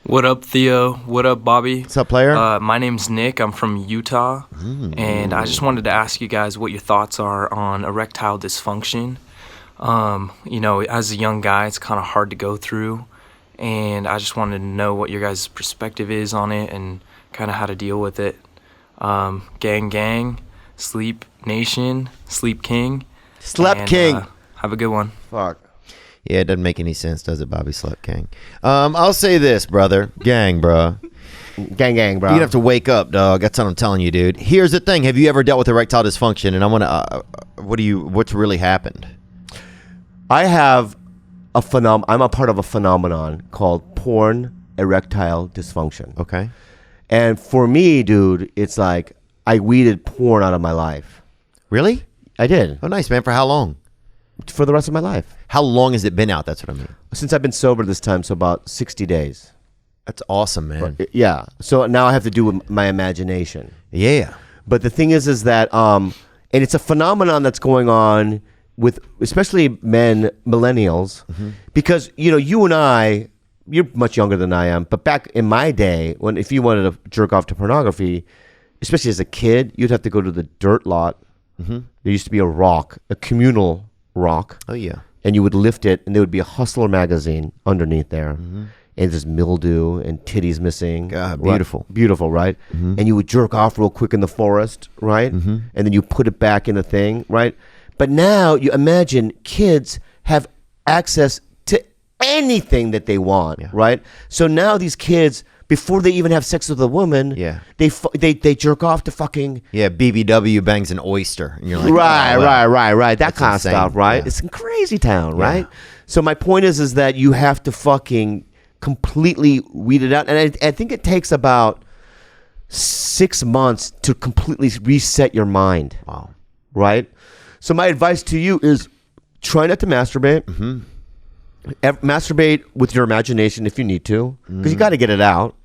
What up, Theo? What up, Bobby? What's up, player? My name's Nick. I'm from Utah. And I just wanted to ask you guys what your thoughts are on erectile dysfunction. As a young guy, it's kind of hard to go through. And I just wanted to know what your guys' perspective is on it and kind of how to deal with it. Gang, Sleep Nation, Sleep King. King. Have a good one. Fuck. Yeah, it doesn't make any sense, does it, Bobby Slept King? I'll say this, brother. Gang, bro. Gang, bro. You're going to have to wake up, dog. That's what I'm telling you, dude. Here's the thing. Have you ever dealt with erectile dysfunction? And I want to, what's really happened? I have I'm a part of a phenomenon called porn erectile dysfunction. Okay. And for me, dude, it's like I weeded porn out of my life. Really? I did. Oh, nice, man. For how long? For the rest of my life. How long has it been out? That's what I mean. Since I've been sober this time, so about 60 days. That's awesome, man. But, yeah. So now I have to do with my imagination. Yeah. But the thing is that, and it's a phenomenon that's going on with especially millennials, because, you and I, you're much younger than I am, but back in my day, if you wanted to jerk off to pornography, especially as a kid, you'd have to go to the dirt lot. There used to be a communal rock. Oh, yeah. And you would lift it, and there would be a Hustler magazine underneath there. And there's mildew and titties missing. God, beautiful. Right? Beautiful, right? And you would jerk off real quick in the forest, right? And then you put it back in the thing, right? But now you imagine kids have access to anything that they want, right? So now these kids, before they even have sex with a woman, they jerk off to fucking BBW bangs an oyster, and you're like, right, that kind insane. of stuff, right? Yeah. It's in crazy town, right? So my point is that you have to fucking completely weed it out, and I think it takes about 6 months to completely reset your mind. Wow, right? So my advice to you is try not to masturbate. Masturbate with your imagination if you need to, because you got to get it out.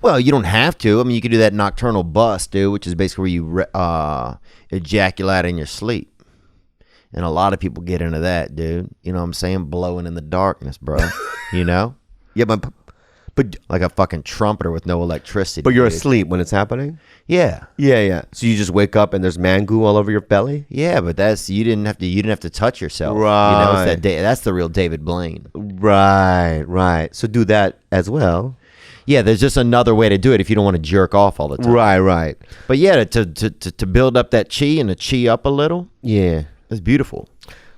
Well, you don't have to. I mean, you could do that nocturnal bust, dude, which is basically where you ejaculate in your sleep. And a lot of people get into that, dude. You know what I'm saying? Blowing in the darkness, bro. Yeah, but like a fucking trumpeter with no electricity. But you're dude. asleep when it's happening? Yeah. So you just wake up and there's man goo all over your belly? Yeah, but you didn't have to touch yourself. Right. It's that's the real David Blaine. Right. So do that as well. Yeah, there's just another way to do it if you don't want to jerk off all the time. Right. But yeah, to build up that chi and to chi up a little. Yeah. It's beautiful.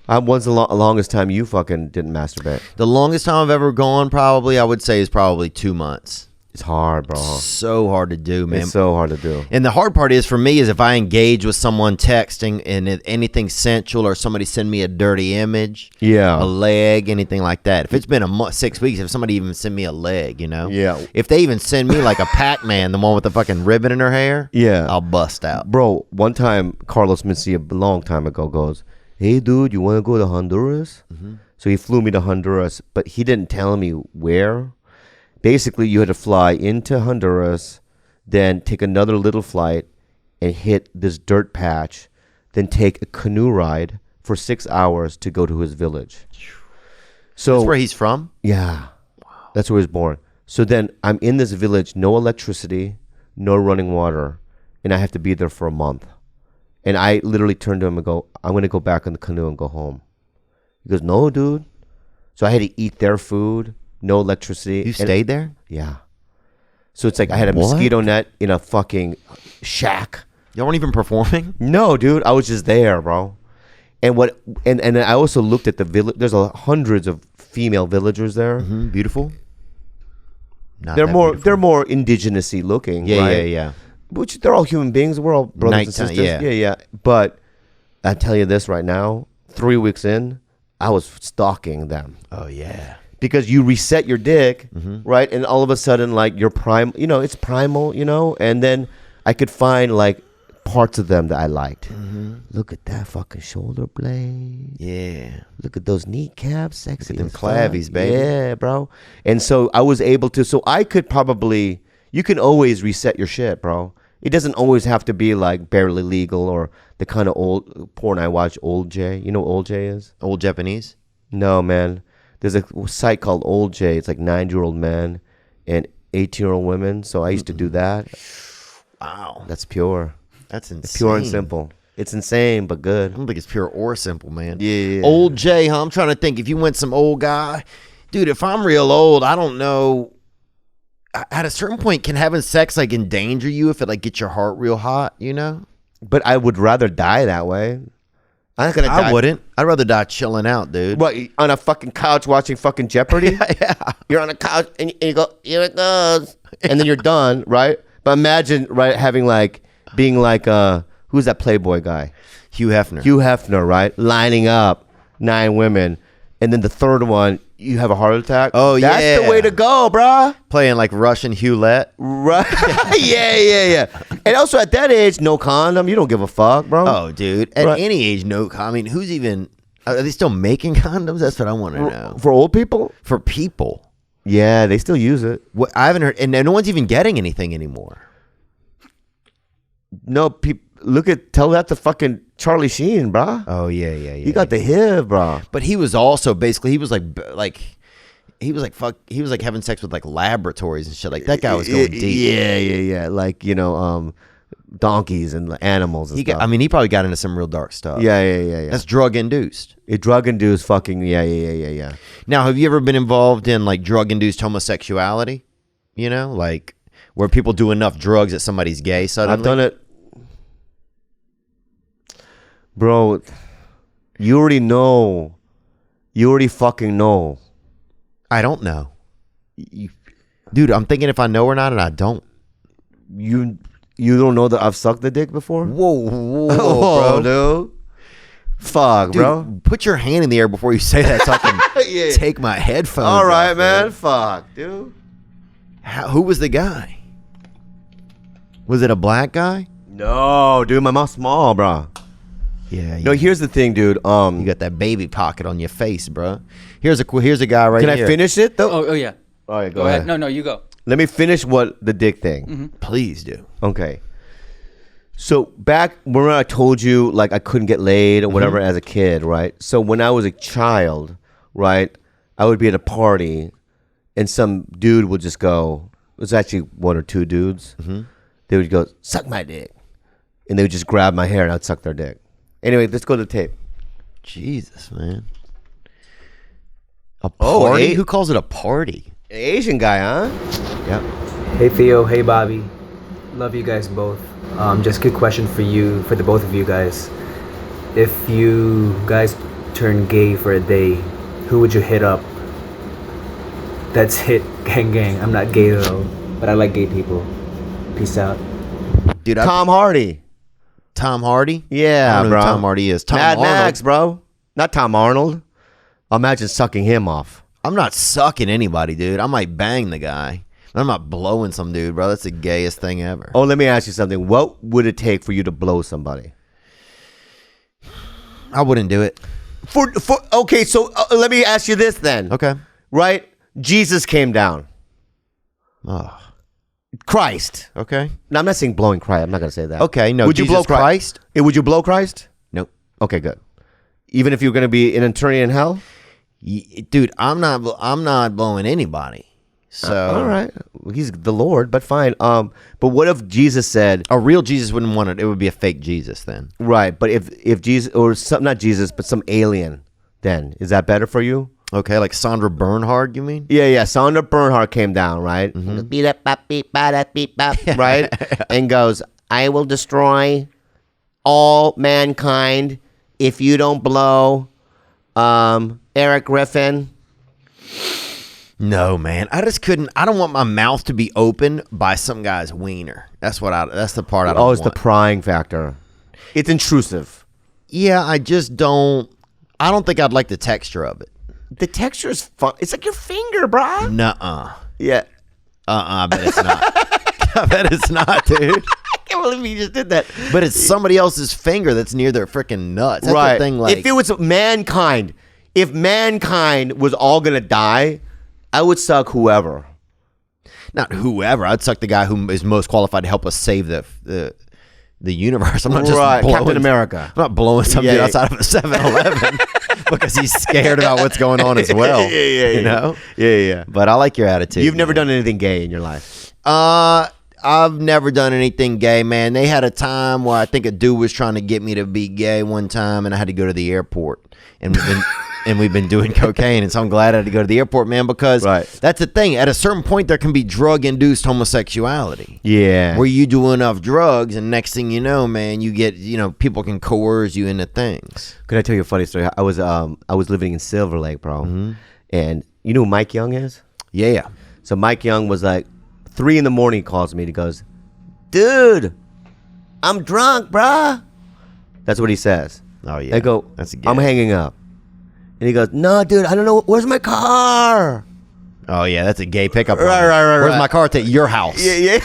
When's the longest time you fucking didn't masturbate? The longest time I've ever gone, I would say, is probably 2 months. It's hard, bro. So hard to do, man. It's so hard to do. And the hard part is for me is if I engage with someone texting and anything sensual or somebody send me a dirty image, a leg, anything like that. If it's been 6 weeks, if somebody even send me a leg, if they even send me like a Pac-Man, the one with the fucking ribbon in her hair, I'll bust out. Bro, one time Carlos Mencia a long time ago goes, "Hey dude, you want to go to Honduras?" So he flew me to Honduras, but he didn't tell me where. Basically, you had to fly into Honduras, then take another little flight, and hit this dirt patch, then take a canoe ride for 6 hours to go to his village. So That's where he's from? yeah, that's where he was born. So then I'm in this village, no electricity, no running water, and I have to be there for a month. And I literally turned to him and go, I'm going to go back in the canoe and go home. He goes, no, dude. So I had to eat their food, no electricity. You stayed there? Yeah. So it's like I had a What? mosquito net in a fucking shack. Y'all weren't even performing? No, dude, I was just there, bro. And I also looked at the village. There's hundreds of female villagers there. Mm-hmm. Beautiful? Not They're that more beautiful. indigenous-y looking. Yeah, right? yeah. Which they're all human beings. We're all brothers Nighttime, and sisters. Yeah. But I tell you this right now, 3 weeks in, I was stalking them. Oh, yeah. Because you reset your dick, right? And all of a sudden, like, your prime, it's primal, And then I could find, like, parts of them that I liked. Look at that fucking shoulder blade. Yeah. Look at those kneecaps. Sexy. Look at them as fuck. clavies, baby. Yeah, bro. And so I was able to, so I could probably, you can always reset your shit, bro. It doesn't always have to be, like, barely legal or the kind of old porn I watch, Old J. You know what Old J is? Old Japanese? No, man. There's a site called Old J. It's like 9-year-old men and 18-year-old women. So I used to do that. Wow. That's pure. That's insane. Pure and simple. It's insane, but good. I don't think it's pure or simple, man. Yeah. Old J, huh? I'm trying to think. If you went some old guy, dude, if I'm real old, I don't know. At a certain point, can having sex like endanger you if it like gets your heart real hot, But I would rather die that way. I'm not gonna die. I wouldn't. I'd rather die chilling out, dude. What, on a fucking couch watching fucking Jeopardy? Yeah. You're on a couch and you go, here it goes. And then you're done, right? But imagine, right, being like, who's that Playboy guy? Hugh Hefner. Hugh Hefner, right? Lining up 9 women. And then the third one, you have a heart attack. Oh, That's yeah. the way to go, bruh. Playing like Russian Hewlett. Right? yeah. And also at that age, no condom. You don't give a fuck, bro. Oh, dude. At Right. any age, no. I mean, who's even. Are they still making condoms? That's what I want to know. For old people? For people. Yeah, they still use it. What I haven't heard. And no one's even getting anything anymore. No, tell that to fucking Charlie Sheen, bruh. Oh, yeah. He got the HIV, bruh. But he was also basically, he was like having sex with like laboratories and shit. Like that guy was going deep. Yeah. Like, donkeys and animals and stuff. He probably got into some real dark stuff. Yeah. That's drug induced. Drug induced fucking, yeah. Now, have you ever been involved in like drug induced homosexuality? Like where people do enough drugs that somebody's gay suddenly? I've done it. Bro, you already know. You already fucking know. I don't know. Dude, I'm thinking if I know or not, and I don't. You don't know that I've sucked the dick before? Whoa, Oh, bro. dude. Fuck, Dude, bro. put your hand in the air before you say that so I can take my headphones All right, off, man. bro. Fuck, dude. Who was the guy? Was it a black guy? No, dude. My mouth's small, bro. Yeah. No, here's the thing, dude. You got that baby pocket on your face, bro. Here's a guy right Can here. I finish it, though? Oh yeah. All right, Go ahead. No, you go. Let me finish the dick thing. Please do. Okay. So back when I told you, like, I couldn't get laid or whatever as a kid, right? So when I was a child, right, I would be at a party and some dude would just go, it was actually 1 or 2 dudes. They would go, suck my dick. And they would just grab my hair and I'd suck their dick. Anyway, let's go to the tape. Jesus, man. A party? Who calls it a party? An Asian guy, huh? Yep. Hey Theo, hey Bobby. Love you guys both. Just good question for the both of you guys. If you guys turn gay for a day, who would you hit up? That's hit gang. I'm not gay though, but I like gay people. Peace out. Dude, Tom Hardy. Tom Hardy? Yeah, I don't know bro. who Tom Hardy is. Tom Mad Arnold. Max, bro. Not Tom Arnold. Imagine sucking him off. I'm not sucking anybody, dude. I might bang the guy. I'm not blowing some dude, bro. That's the gayest thing ever. Oh, let me ask you something. What would it take for you to blow somebody? I wouldn't do it. Okay, so let me ask you this then. Okay. Right? Jesus came down. Oh. Christ. Okay. No, I'm not saying blowing Christ. I'm not gonna say that. Okay. No. Would you blow Jesus Christ? Would you blow Christ? Nope. Okay, good. Even if you're gonna be an attorney in hell. Dude, I'm not blowing anybody. So all right, he's the Lord, but fine. But what if Jesus said a real Jesus wouldn't want it? It would be a fake Jesus then. Right, but if Jesus or some not Jesus, but some alien, then is that better for you? Okay, like Sandra Bernhard, you mean? Yeah. Sandra Bernhard came down, right? Right, and goes, "I will destroy all mankind if you don't blow Eric Griffin." No, man. I just couldn't. I don't want my mouth to be open by some guy's wiener. That's the part I don't want. Oh, it's the prying factor. It's intrusive. Yeah, I just don't. I don't think I'd like the texture of it. The texture is fun. It's like your finger, bro. Nuh-uh. Yeah. I bet it's not. I bet it's not, dude. I can't believe you just did that. But it's somebody else's finger that's near their freaking nuts. That's right. the thing, like, if it was mankind, if mankind was all gonna die, I would suck whoever. Not whoever. I'd suck the guy who is most qualified to help us save the universe. I'm not just blowing Captain America. I'm not blowing some dude outside of a 7-Eleven because he's scared about what's going on as well. You know? Yeah. But I like your attitude. You've never done anything gay in your life? I've never done anything gay, man. They had a time where I think a dude was trying to get me to be gay one time, and I had to go to the airport, and we've been doing cocaine, and so I'm glad I had to go to the airport, man, because that's the thing. At a certain point, there can be drug-induced homosexuality. Yeah. Where you do enough drugs, and next thing you know, man, you get, people can coerce you into things. Could I tell you a funny story? I was living in Silver Lake, bro, and you know who Mike Young is? Yeah. So Mike Young was like, 3 a.m. he calls me and he goes, "Dude, I'm drunk, bruh." That's what he says. Oh, yeah. I go, that's a gay. I'm hanging up. And he goes, "No, dude, I don't know. Where's my car?" Oh, yeah, that's a gay pickup line. Right. Where's my car? It's at your house. Yeah.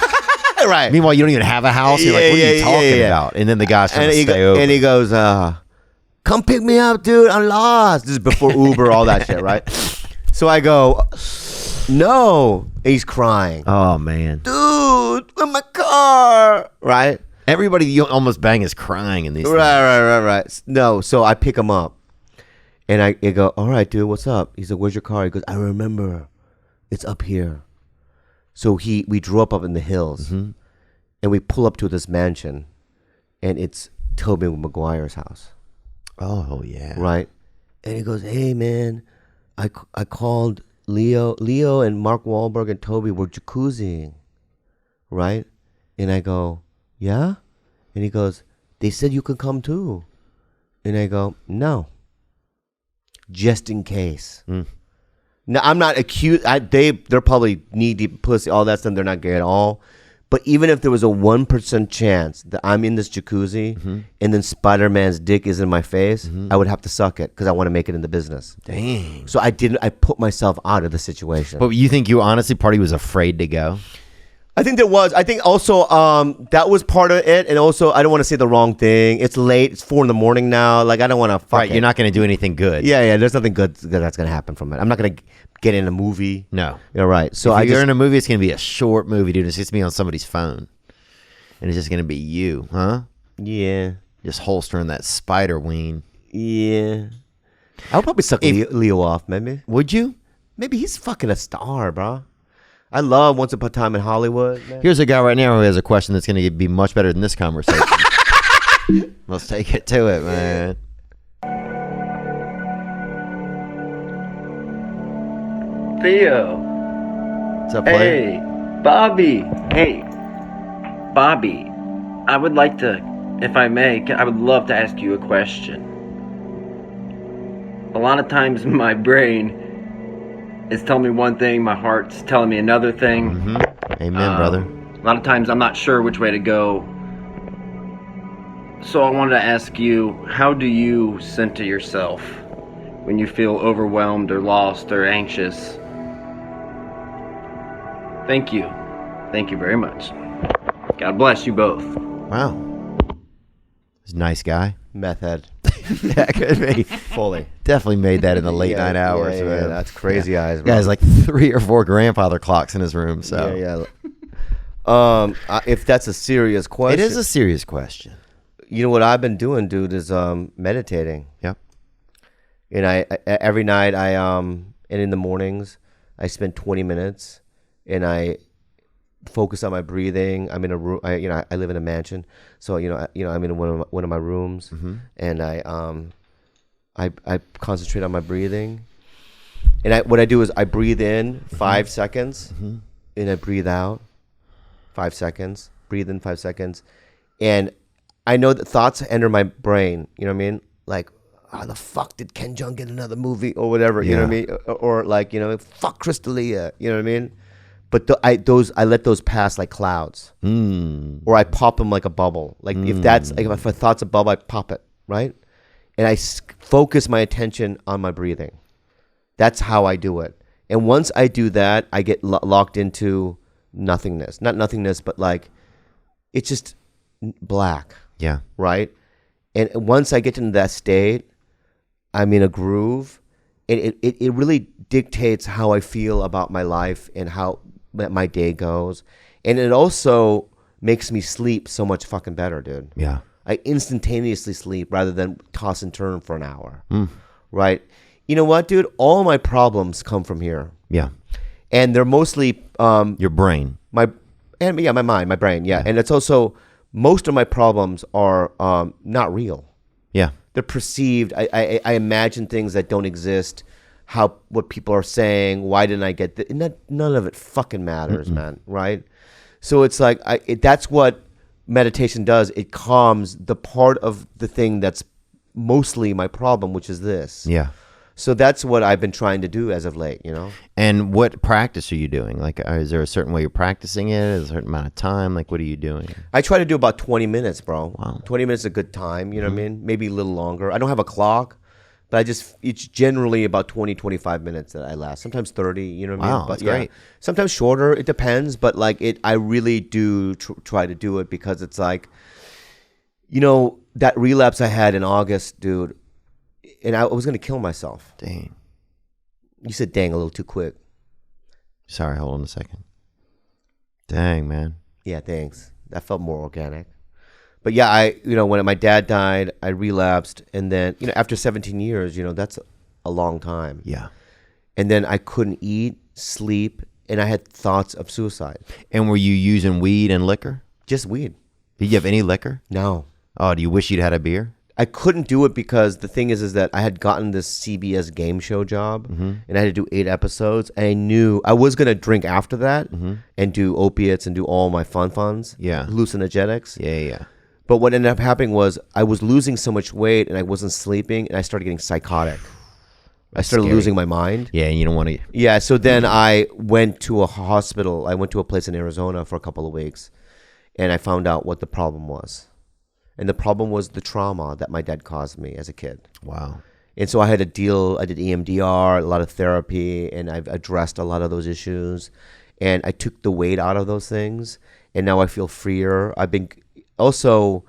Right. Meanwhile, you don't even have a house. You're like, what are you talking about? And then the guy's trying to stay over. And he goes, "Come pick me up, dude. I'm lost." This is before Uber, all that shit, right? So I go, "No." And he's crying. Oh, man. "Dude, where's my car?" Right? Everybody you almost bang is crying in these things. Right. No, so I pick him up. And I go, "All right, dude, what's up?" He said, "Where's your car?" He goes, "I remember. It's up here." So we drove up in the hills. And we pull up to this mansion. And it's Tobey Maguire's house. Oh, yeah. Right? And he goes, "Hey, man, I called Leo and Mark Wahlberg and Toby were jacuzziing." Right? And I go, "Yeah?" And he goes, "They said you could come too." And I go, "No. Just in case." Now, I'm not accused. They're probably knee-deep pussy, all that stuff. They're not gay at all. But even if there was a 1% chance that I'm in this jacuzzi and then Spider-Man's dick is in my face, I would have to suck it because I want to make it in the business. Dang. So I put myself out of the situation. But you think you honestly party was afraid to go? I think there was. I think also that was part of it. And also, I don't want to say the wrong thing. It's late. It's 4 a.m. now. Like, I don't want to fuck it. You're not going to do anything good. Yeah. There's nothing good that's going to happen from it. I'm not going to get in a movie. No. You're right. So if you're in a movie, it's going to be a short movie, dude. It's just going to be on somebody's phone. And it's just going to be you, huh? Yeah. Just holstering that spider ween. Yeah. I would probably suck Leo off, maybe. Would you? Maybe he's fucking a star, bro. I love Once Upon a Time in Hollywood, man. Here's a guy right now who has a question that's going to be much better than this conversation. Let's take it to it, man. Theo. What's up, player? Hey, Bobby. Hey, Bobby. I would like to, if I may, I would love to ask you a question. A lot of times my brain is telling me one thing, my heart's telling me another thing. Amen, brother. A lot of times I'm not sure which way to go. So I wanted to ask you, how do you center yourself when you feel overwhelmed or lost or anxious? Thank you. Thank you very much. God bless you both. Wow. He's a nice guy. Meth head. Yeah, could be. Fully. Definitely made that in the late night hours, man. That's crazy eyes, bro. Guy's like 3 or 4 grandfather clocks in his room, so. Yeah. If that's a serious question. It is a serious question. You know what I've been doing, dude, is meditating. Yep. And I every night and in the mornings I spend 20 minutes and I focus on my breathing. I'm in a room. I live in a mansion, so I'm in one of my rooms, and I concentrate on my breathing. And what I do is I breathe in 5 seconds, and I breathe out 5 seconds. Breathe in 5 seconds, and I know that thoughts enter my brain. You know what I mean? Like, how the fuck did Ken Jeong get another movie or whatever? You know what I mean? Or like, fuck Crystalia. You know what I mean? But I let those pass like clouds, or I pop them like a bubble. Like if a thought's a bubble, I pop it, right? And I focus my attention on my breathing. That's how I do it. And once I do that, I get locked into nothingness. Not nothingness, but like it's just black. Yeah. Right. And once I get into that state, I'm in a groove, and it really dictates how I feel about my life and how my day goes. And it also makes me sleep so much fucking better, dude. Yeah. I instantaneously sleep rather than toss and turn for an hour. Right? You know what, dude? All my problems come from here. Yeah. And they're mostly your brain. My mind, my brain, yeah. And it's also most of my problems are not real. Yeah. They're perceived. I imagine things that don't exist. What people are saying. Why didn't I get that? None of it fucking matters, man. Right? So it's like that's what meditation does. It calms the part of the thing that's mostly my problem, which is this. Yeah. So that's what I've been trying to do as of late, And what practice are you doing? Like, is there a certain way you're practicing it? Is there a certain amount of time? Like, what are you doing? I try to do about 20 minutes, bro. Wow. 20 minutes is a good time, you know what I mean? Maybe a little longer. I don't have a clock, but it's generally about 20, 25 minutes that I last. Sometimes 30, you know what I mean? Wow, that's great. Sometimes shorter, it depends, but like I really do try to do it because it's like, that relapse I had in August, dude, and I was going to kill myself. Dang. You said dang a little too quick. Sorry, hold on a second. Dang, man. Yeah, thanks. That felt more organic. But yeah, when my dad died, I relapsed. And then, after 17 years, that's a long time. Yeah. And then I couldn't eat, sleep, and I had thoughts of suicide. And were you using weed and liquor? Just weed. Did you have any liquor? No. Oh, do you wish you'd had a beer? I couldn't do it because the thing is that I had gotten this CBS game show job, and I had to do 8 episodes. And I knew I was going to drink after that and do opiates and do all my funs. Yeah. Hallucinogenics. Yeah. But what ended up happening was I was losing so much weight and I wasn't sleeping, and I started getting psychotic. I started losing my mind. Yeah, you don't want to. Yeah, so then I went to a hospital. I went to a place in Arizona for a couple of weeks, and I found out what the problem was. And the problem was the trauma that my dad caused me as a kid. Wow. And so I had to deal, I did EMDR, a lot of therapy, and I've addressed a lot of those issues. And I took the weight out of those things, and now I feel freer. I've been also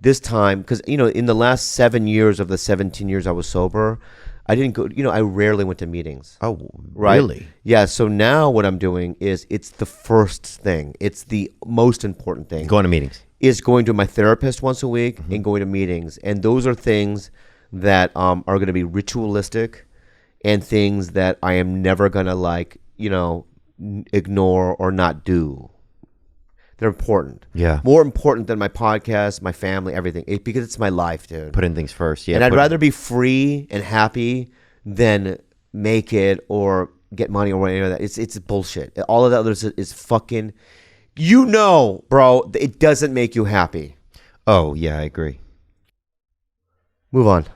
this time, because, in the last 7 years of the 17 years I was sober, I didn't go, I rarely went to meetings. Oh, right? Really? Yeah, so now what I'm doing is it's the first thing. It's the most important thing. Going to meetings. Is going to my therapist once a week and going to meetings. And those are things that are going to be ritualistic and things that I am never going to ignore or not do. They're important. Yeah. More important than my podcast, my family, everything. Because it's my life, dude. Putting things first. Yeah. And I'd rather be free and happy than make it or get money or any of that. It's bullshit. All of that others is fucking... bro, it doesn't make you happy. Oh, yeah, I agree. Move on.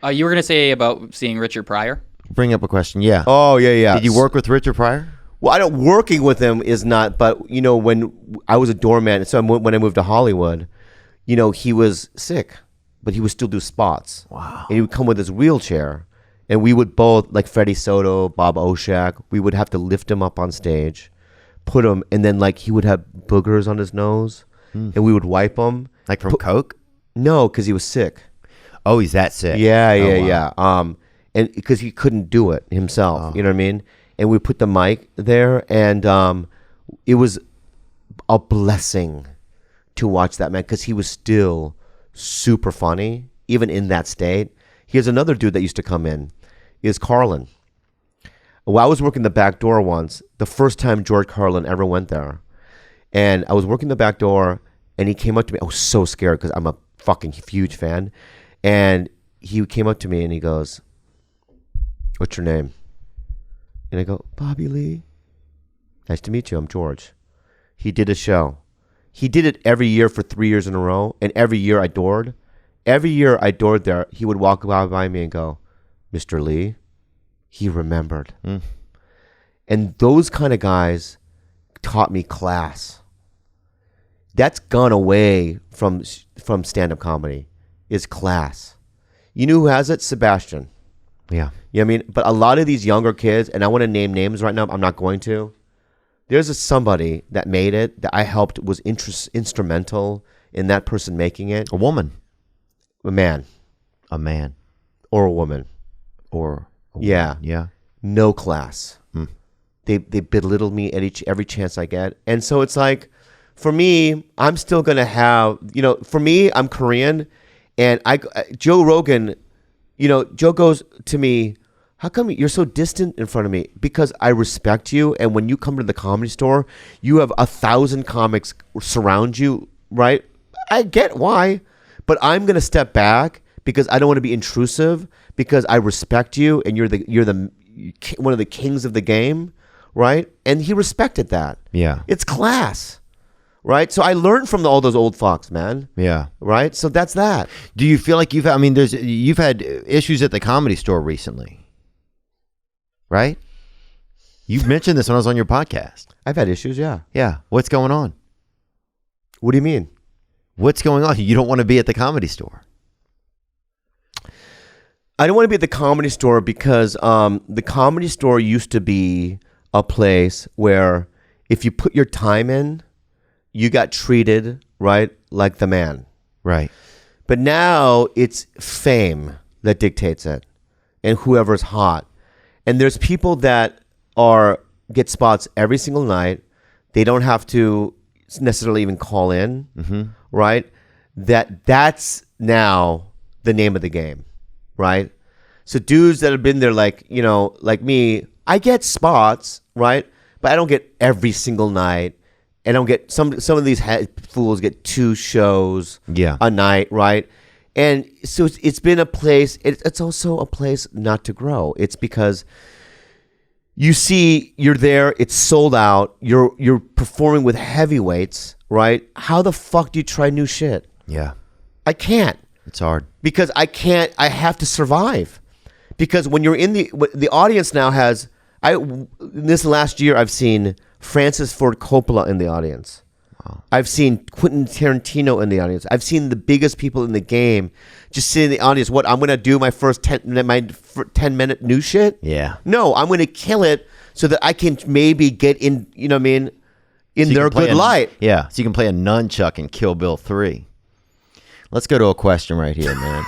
You were going to say about seeing Richard Pryor? Bring up a question, yeah. Oh, yeah. Did you work with Richard Pryor? Well, working with him is not, but, when I was a doorman, so when I moved to Hollywood, he was sick, but he would still do spots. Wow. And he would come with his wheelchair, and we would both, like Freddie Soto, Bob Oshak, we would have to lift him up on stage, put him, and then he would have boogers on his nose, and we would wipe him. Like from Coke? No, because he was sick. Oh, he's that sick. Yeah. Wow. And because he couldn't do it himself, you know what I mean? And we put the mic there, and it was a blessing to watch that man because he was still super funny, even in that state. Here's another dude that used to come in, is Carlin. Well, I was working the back door once, the first time George Carlin ever went there. And I was working the back door, and he came up to me. I was so scared because I'm a fucking huge fan. And he came up to me, and he goes, "What's your name?" And I go, "Bobby Lee." "Nice to meet you. I'm George." He did a show. He did it every year for 3 years in a row, and every year I doored. Every year I doored there, he would walk by me and go, "Mr. Lee." He remembered. And those kind of guys taught me class. That's gone away from stand-up comedy, is class. You know who has it? Sebastian. Yeah. You know what I mean? But a lot of these younger kids, and I want to name names right now, I'm not going to. There's somebody that made it, that I helped, was instrumental in that person making it. A woman. A man. A man. Or a woman. Or a woman. Yeah. Yeah. No class. They belittle me at every chance I get. And so it's like, for me, I'm still going to have, for me, I'm Korean. And Joe Rogan, Joe goes to me, "How come you're so distant in front of me?" Because I respect you. And when you come to the Comedy Store, you have 1,000 comics surround you, right? I get why. But I'm going to step back because I don't want to be intrusive, because I respect you and you're one of the kings of the game, right? And he respected that. Yeah. It's class, right? So I learned from all those old fucks, man. Yeah. Right? So that's that. Do you feel like you've had issues at the Comedy Store recently, right? You've mentioned this when I was on your podcast. I've had issues, yeah. Yeah. What's going on? What do you mean? What's going on? You don't want to be at the Comedy Store. I don't want to be at the Comedy Store because the Comedy Store used to be a place where if you put your time in, you got treated, right, like the man. Right. But now it's fame that dictates it, and whoever's hot. And there's people that get spots every single night. They don't have to necessarily even call in, right? That's now the name of the game, right? So dudes that have been there, like me, I get spots, right? But I don't get every single night. And I don't get some of these fools get 2 shows a night, right? And so it's been a place. It's also a place not to grow. It's because you see you're there. It's sold out. You're performing with heavyweights, right? How the fuck do you try new shit? Yeah. I can't. It's hard. Because I can't. I have to survive. Because when you're in the audience now has, this last year I've seen Francis Ford Coppola in the audience. Wow. I've seen Quentin Tarantino in the audience. I've seen the biggest people in the game just sit in the audience. What, I'm going to do my first 10-minute new shit? Yeah. No, I'm going to kill it so that I can maybe get in, in their good light. Yeah, so you can play a nunchuck in Kill Bill 3. Let's go to a question right here, man.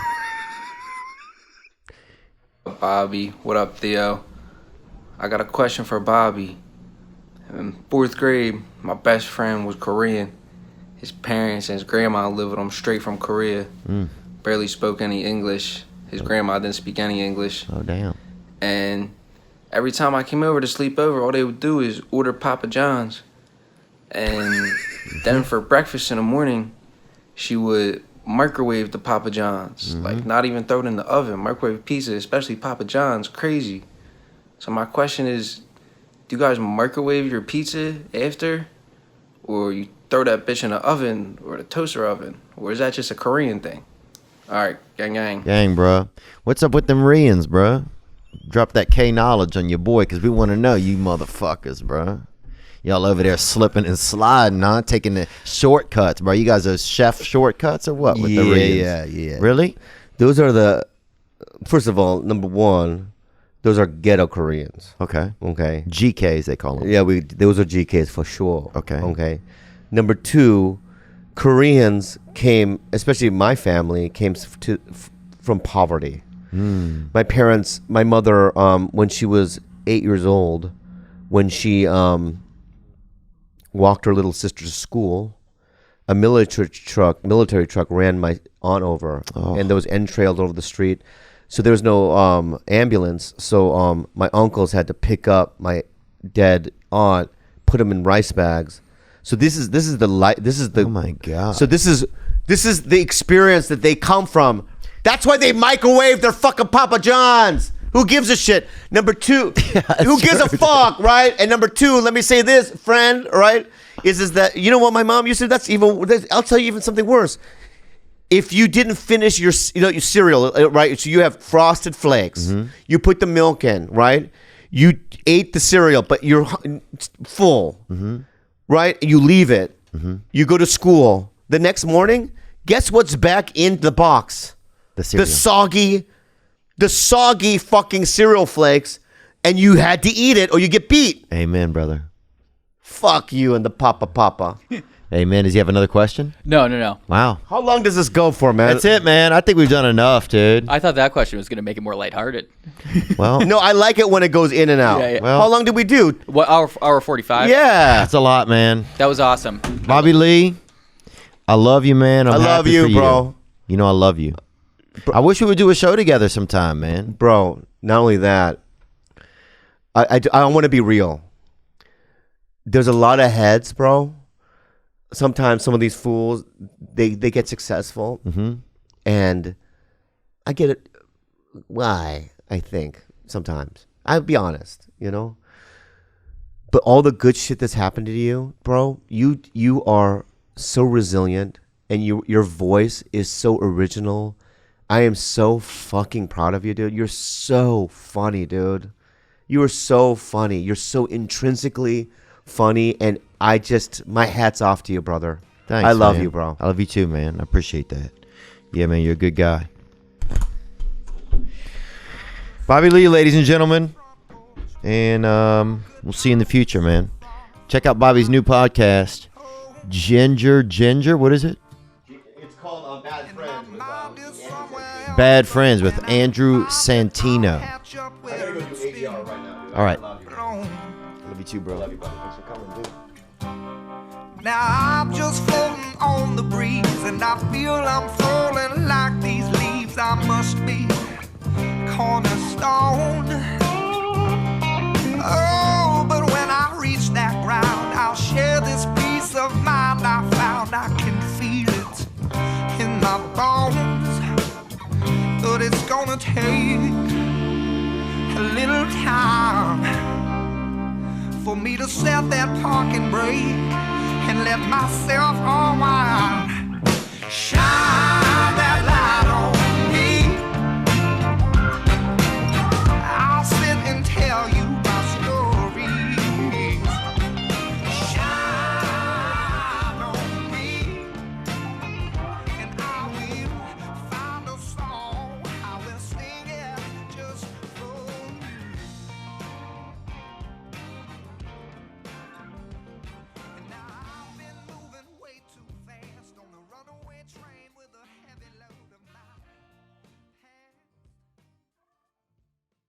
Bobby, what up, Theo? I got a question for Bobby. In 4th grade, my best friend was Korean. His parents and his grandma lived with him straight from Korea. Barely spoke any English. His grandma didn't speak any English. Oh, damn. And every time I came over to sleep over, all they would do is order Papa John's. And then for breakfast in the morning, she would microwave the Papa John's. Like, not even throw it in the oven. Microwave pizza, especially Papa John's, crazy. So my question is, do you guys microwave your pizza after? Or you throw that bitch in the oven or the toaster oven? Or is that just a Korean thing? All right, gang, gang. Gang, bro. What's up with them Koreans, bro? Drop that K knowledge on your boy, because we want to know, you motherfuckers, bro. Y'all over there slipping and sliding, huh? Taking the shortcuts, bro. You guys are chef shortcuts or what with the Koreans? Yeah. Really? Those are first of all, number one, those are ghetto Koreans. Okay. GKs, they call them. Yeah, those are GKs for sure. Okay. Number two, Koreans came, especially my family, came from poverty. My parents, my mother, when she was 8 years old, when she walked her little sister to school. A military truck ran my aunt over, and there was entrails over the street. So there was no ambulance. So my uncles had to pick up my dead aunt, put them in rice bags. So this is the oh my God. So this is the experience that they come from. That's why they microwave their fucking Papa John's. Who gives a shit? Number two, who gives a fuck, right? And number two, let me say this, friend, right? Is that, you know what my mom used to, I'll tell you even something worse. If you didn't finish your cereal, right? So you have Frosted Flakes. You put the milk in, right? You ate the cereal, but you're full, right? You leave it. You go to school. The next morning, guess what's back in the box? The cereal. The soggy fucking cereal flakes, and you had to eat it or you get beat. Amen, brother. Fuck you and the papa. Amen. Does he have another question? No. Wow. How long does this go for, man? That's it, man. I think we've done enough, dude. I thought that question was going to make it more lighthearted. Well, No, I like it when it goes in and out. Yeah. Well- How long did we do? What, hour 45? Yeah. that's a lot, man. That was awesome. Bobby Lee, I love you, man. I'm I love happy you, for bro. You know I love you. I wish we would do a show together sometime, man. Bro, not only that, I want to be real. There's a lot of heads, bro. Sometimes some of these fools, they get successful. And I get it. Why, I think, sometimes. I'll be honest, you know? But all the good shit that's happened to you, bro, you are so resilient, and your voice is so original. I am so fucking proud of you, dude. You're so funny, dude. You are so funny. You're so intrinsically funny, and my hat's off to you, brother. Thanks, I love man. you, bro. I love you too, man. I appreciate that. Yeah, man, you're a good guy. Bobby Lee, ladies and gentlemen. And we'll see you in the future, man. Check out Bobby's new podcast, Ginger. What is it? It's called Bad Friends. Bad Friends with Andrew Santino. I gotta go do ADR right now, dude. All right. I love you. Love you too, bro. Love you, buddy. Thanks for coming, dude. Now I'm just floating on the breeze, and I feel I'm falling like these leaves. I must be cornerstone. Oh, but when I reach that ground, I'll share this peace of mind I found. I can feel it in my bones, but it's gonna take a little time for me to set that parking brake and let myself unwind. Shine.